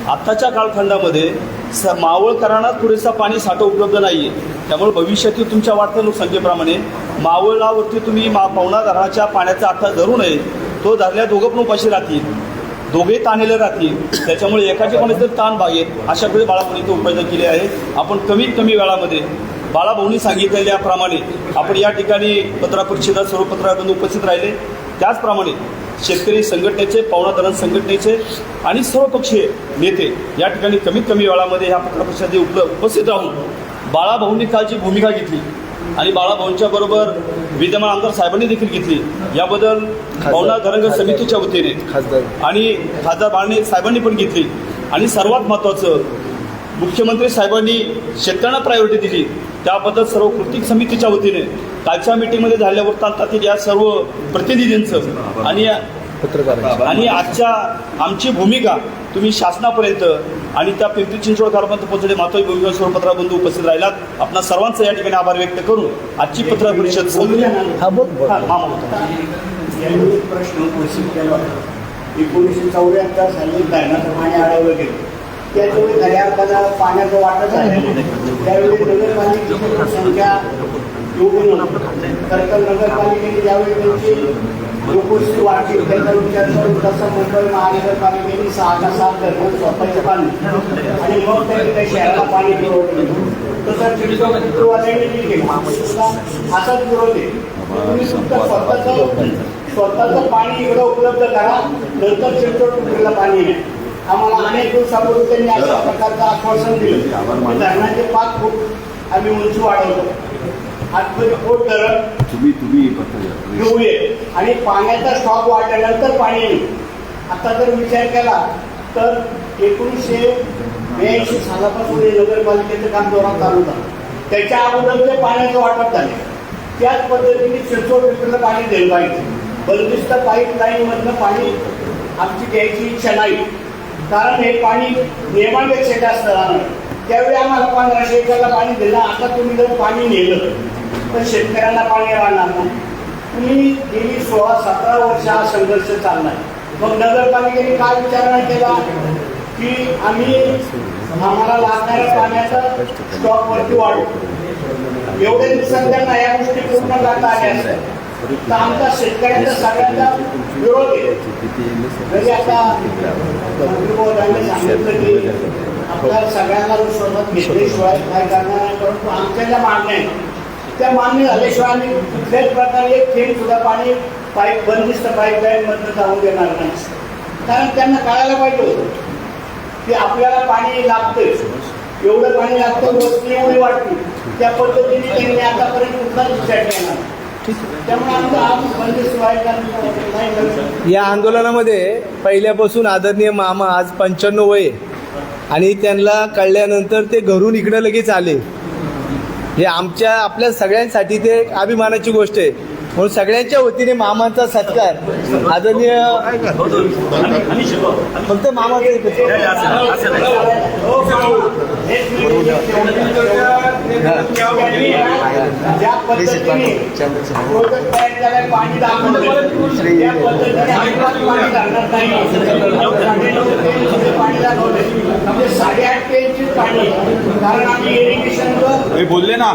आत्ताच्या कालखंडामध्ये मावळकरांना पुरेसा पाणी साठा उपलब्ध नाही आहे. त्यामुळे भविष्यातील तुमच्या वाढत्या लोकसंख्येप्रमाणे मावळावरती तुम्ही पवना धरणाच्या पाण्याचा आठा धरू नये. तो धरल्या दोघं पण उपाशी राहतील, दोघे ताणलेले राहतील. त्याच्यामुळे एकाचे पण जर ताण भागेल अशा वेळी बाळाभाऊंनी तो उपाययोजना केली आहे. आपण कमीत कमी वेळामध्ये बाळाभाऊंनी सांगितलेल्याप्रमाणे आपण या ठिकाणी पत्रकार परिषदेत सर्व पत्रकार उपस्थित राहिले. त्याचप्रमाणे शेतकरी संघटनेचे, पवना धरण संघटनेचे आणि सर्वपक्षीय नेते या ठिकाणी कमीत कमी वेळामध्ये ह्या पत्रकार परिषदेत उपस्थित राहून बाळाभाऊंनी कालची भूमिका घेतली आणि बाळाभाऊंच्या बरोबर विद्यमान आमदार साहेबांनी देखील घेतली. याबद्दल पवना धरण समितीच्या वतीने आणि खासदार बाळणे साहेबांनी पण घेतली. आणि सर्वात महत्त्वाचं, मुख्यमंत्री साहेबांनी शेतकऱ्यांना प्रायोरिटी दिली, त्याबद्दल सर्व कृती समितीच्या वतीने कालच्या मीटिंगमध्ये झालेल्या वृत्तांतातील या सर्व प्रतिनिधींचं आणि आजच्या आमची भूमिका तुम्ही शासनापर्यंत आणि त्या पिंपरी चिंचवडकरांपर्यंत पोहोचणे महत्त्वाची भूमिका सर्व पत्रकार बंधू उपस्थित राहिलात. आपणा सर्वांचा या ठिकाणी आभार व्यक्त करून आजची पत्रकार परिषद संपली.
प्रश्न घोषित केला होता 1974 साली धरणाचं पाणी अडवलं गेलं. त्याच्यावेळी खऱ्या अर्थानं पाण्याचं वाटप झालं. त्यावेळी नगरपालिकेची संख्या एवढी नव्हती. तर नगरपालिकेने ज्यावेळी त्यांची लोकवस्ती वाढली त्याचा विचार करून तसं मुंबई महानगरपालिकेने 6 धरण स्वतःचं पाणी आणि मग त्यांनी त्या शहराला पाणी पुरवलं. तसं चिंचवडवाल्यांनी केलं, असाच पुरवले. तुम्ही स्वतःचं पाणी इकडं उपलब्ध करा, नंतर चिंचवड पाणी येईल. आम्हाला अनेक दिवसापूर्वी त्यांनी अशा प्रकारचं आश्वासन दिलं. धरणाचे 5 फूट आम्ही उंची वाढवतो. आजपर्यंत फूट धरण
तुम्ही
घेऊये आणि पाण्याचा स्टॉक वाढल्यानंतर पाणी येईल. आता जर विचार केला तर 1982 सालापासून नगरपालिकेचं काम जोरात चालू झालं. त्याच्या अगोदर ते पाण्याचं वाटप झाले. त्याच पद्धतीने चिंचवड पाणी दिलं पाहिजे. बंदिस्त पाईपलाईन मधनं पाणी आमची घ्यायची इच्छा नाही, कारण हे पाणी नियमापेक्षा जास्त राहणार. त्यावेळी आम्हाला 1500 एकरला पाणी दिलं. आता तुम्ही जर पाणी नेलं तर शेतकऱ्यांना पाणी राहणार नाही. तुम्ही गेली 16-17 वर्ष हा संघर्ष चाललाय. मग नगरपालिकेने काय विचारणा केला की आम्हाला लागणाऱ्या पाण्याचा स्टॉक वरती वाढू. एवढ्या दिवसात त्यांना या गोष्टी पूर्ण करता आल्या असतात. तर आमचा शेतकऱ्यांचा सगळ्यांचा विरोध आहे. म्हणजे आता मंत्री महोदयांनी सांगितलं की आपल्याला सगळ्यांना विश्वासात घेतल्याशिवाय काय करणार नाही, परंतु आमच्या ज्या मागण्या आहेत त्या मान्य झाल्याशिवाय आम्ही कुठल्याच प्रकारे एक थेंब सुद्धा पाणी बंदिस्त पाईपलाईन मधनं जाऊन देणार नाही. कारण त्यांना कळायला पाहिजे होतं की आपल्याला पाणी लागतंच, एवढं पाणी लागतं, वस्ती एवढी वाटते. त्या पद्धतीने त्यांनी आतापर्यंत कुठलाच विचार केला नाही. त्यामुळे आमचा बंदिस्त नाही.
या आंदोलनामध्ये पहिल्यापासून आदरणीय मामा आज 95 वय आणि त्यांना कळल्यानंतर ते घरून इकडे लगेच आले. हे आपल्या सगळ्यांसाठी ते एक अभिमानाची गोष्ट आहे. म्हणून सगळ्यांच्या वतीने मामांचा सत्कार आदरणीय फक्त मामाचं
ज्या पद्धतीने प्रोजेक्ट तयार केलाय, पाणी दाखवलं त्या पद्धतीने अजिबात पाणी लागणार नाही. पाणी दाखवलंय म्हणजे 8.5 पेनची पाणी. कारण आम्ही इरिगेशनवर
बोलले ना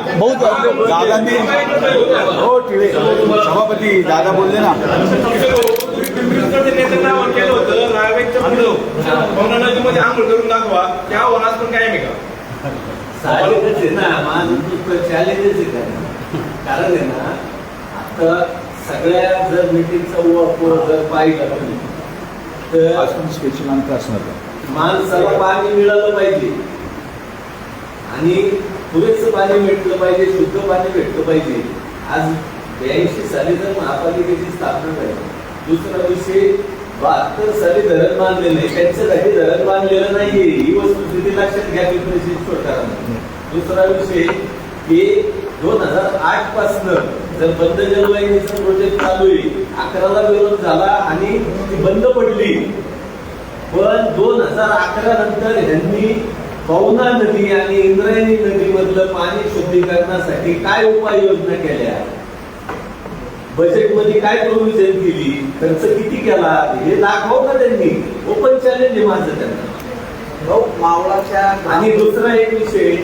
दादांनी, हो टिळे सभापती दादा बोलले ना.
नेत्यांना केलं होतं रायवेच्या पुढं पवना नदीमध्ये आंघोळ करून दाखवा. त्या वनात पण काय का
चॅलेंजच आहे ना, माझं चॅलेंजच आहे. कारण आहे ना, आता सगळ्या जर मिटिंगचा जर पाहिलं तर
स्पेशल अंक असणार.
माणसाला पाणी मिळालं पाहिजे आणि पुरेसं पाणी भेटलं पाहिजे, शुद्ध पाणी भेटलं पाहिजे. आज 82 साली जर महापालिकेची स्थापना झाली. दुसरा विषय 72 साली धरण बांधलेलं आहे, त्यांच्यासाठी धरण बांधलेलं नाहीये, ही वस्तुस्थिती लक्षात घ्या पिंपरी चिंचवडकरांना. दुसरा विषय की 2008 पासून जर बंद जलवाहिनीचा प्रोजेक्ट चालू आहे, 11ला विरोध झाला आणि ती बंद पडली. पण 2011 नंतर यांनी पवना नदी आणि इंद्रायणी नदीमधलं पाणी शुद्धीकरणासाठी काय उपाययोजना केल्या, बजेटमध्ये काय प्रोव्हिजन केली, खर्च किती केला हे दाखव ना त्यांनी. ओपन चॅलेंज आहे माझं त्यांना.
मावळाच्या
आणि दुसरा एक विषय,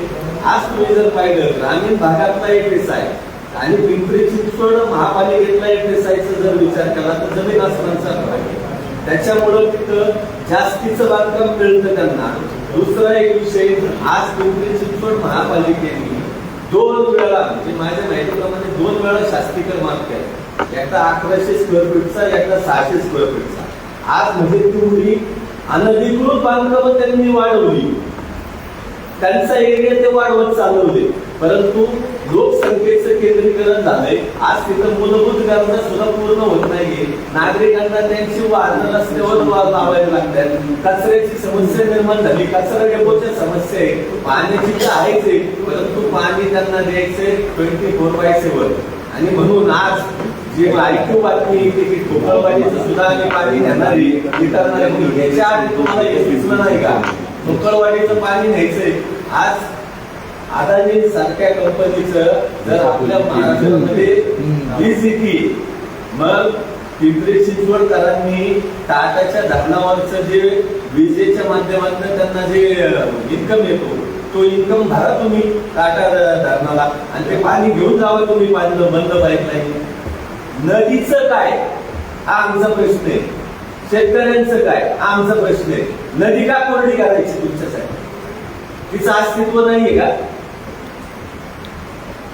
आज तुम्ही जर पाहिलं ग्रामीण भागातला एक आहे आणि पिंपरी चिंचवड महापालिकेतला एक जर विचार केला तर जमीन आसमानचा आहे. त्याच्यामुळं तिथं जास्तीचं बांधकाम मिळतं त्यांना. दुसरा एक विषय, आज पिंपरी चिंचवड महापालिकेने 2 वेळा म्हणजे माझ्या माहितीप्रमाणे 2 वेळा शास्तीकर माफ केला. एकदा 1100 स्क्वेअर फीटचा, एकदा 600 स्क्वेअर फीटचा. आज म्हणजे तेवढी अनधिकृत बांधकामं त्यांनी वाढवली, त्यांचा एरिया ते वाढवत चालवले. परंतु लोकसंख्येचं केंद्रीकरण झालंय. आज तिथं मूलभूत गरजा सुद्धा पूर्ण होत नाहीये. नागरिकांना त्यांची वाहनं रस्त्यावर लावायला लागतात. कचऱ्याची समस्या निर्माण झाली, कचरा डेपोच्या समस्या आहे. पाण्याची तर आहेच आहे, परंतु पाणी त्यांना द्यायचंय 24/7. आणि म्हणून आज जे ऐकू बातमी की ठोकळवाडीचं सुद्धा आम्ही पाणी घेणारी वितरणारी, याच्या आधी तुम्हाला हे सुचलं नाही का ठोकळवाडीचं पाणी न्यायचंय. आज अदानी सारख्या कंपनीचं जर आपल्या महाराष्ट्रामध्ये वीज, मग पिंपरी चिंचवडकरांनी टाटाच्या धरणावरचं जे विजेच्या माध्यमातून त्यांना जे इन्कम येतो तो इन्कम भरा तुम्ही टाटा धरणाला आणि ते पाणी घेऊन जावं तुम्ही पाणी बंद पाईपलाईन. नदीचं काय हा आमचा प्रश्न आहे, शेतकऱ्यांचं काय हा आमचा प्रश्न आहे. नदी का कोरडी करायची तुमच्यासाठी, तिचं अस्तित्व नाहीये का?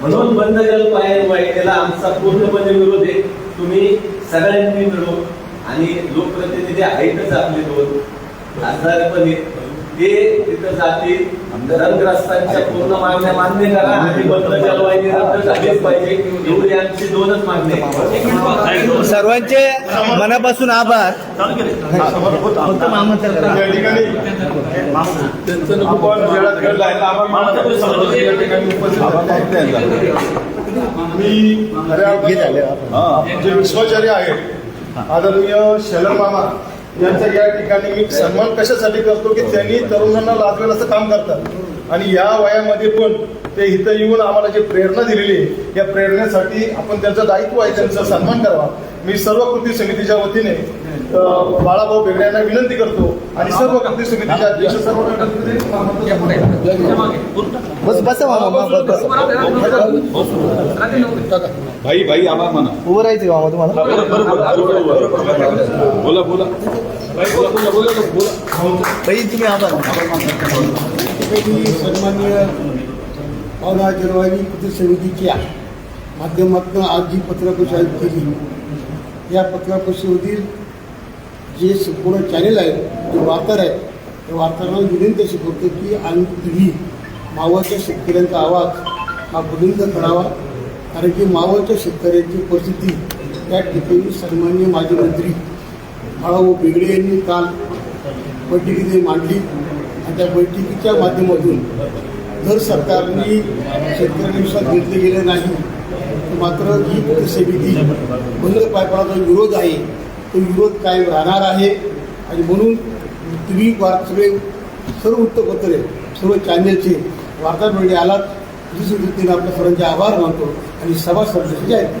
म्हणून बंद जलवाहिनीला आमचा पूर्णपणे विरोध आहे. तुम्ही सगळ्यांनी मिळून आणि लोकप्रतिनिधी आहेतच आपले 2 खासदार पण ते तिथं जातील, धरणग्रस्तांच्या पूर्ण मागण्या मान्य करा आणि बंद जलवाहिनी रद्द झालीच पाहिजे, एवढी आमची 2च मागणी आहे. सर्वांचे मनापासून आभार.
जे विश्वाचार्य आहेत
आदरणीय शरद मामा यांचा या ठिकाणी मी सन्मान कशासाठी करतो की त्यांनी तरुणांना लाजवेल असं काम करतात आणि या वयामध्ये पण ते इथं येऊन आम्हाला जी प्रेरणा दिलेली आहे या प्रेरणेसाठी आपण त्यांचं दायित्व आहे त्यांचा सन्मान करावा. मी सर्व कृती समितीच्या वतीने बाळाभाऊ बेगडे यांना विनंती करतो आणि सर्व कृती समितीचे अध्यक्ष सर्व
बस बसा मामा बस
भाई आभार म्हणा.
उभं राहायचं मामा तुम्हाला.
बोला बोला
बाई तुम्ही आभार.
सन्माननीय पावना जलवायू कृती समितीच्या माध्यमातून आज जी पत्रपरिषद आयोजित केली या पत्रपरिषदेतील जे संपूर्ण चॅनेल आहेत जे वार्ताहर आहेत त्या वार्ताहरांना विनंती अशी करतो की तुम्ही मावळच्या शेतकऱ्यांचा आवाज हा बुलंद करावा. कारण की मावळच्या शेतकऱ्यांची परिस्थिती त्या ठिकाणी सन्माननीय माजी मंत्री बाळाभाऊ बेगडे यांनी काल बैठकीने मांडली आणि त्या बैठकीच्या माध्यमातून जर सरकारने शेतकऱ्यांविषयात घेतले गेले नाही मात्र ही कृती समिती बंद पायपडा जो विरोध आहे तो विरोध कायम राहणार आहे. आणि म्हणून तुम्ही सगळे सर्व वृत्तपत्रे सर्व चॅनेलचे वार्ताहर मंडळी आलात. दुसरी वृत्तीने आपल्या सर्वांचे आभार मानतो आणि सभा सर्वस्वी जाहीर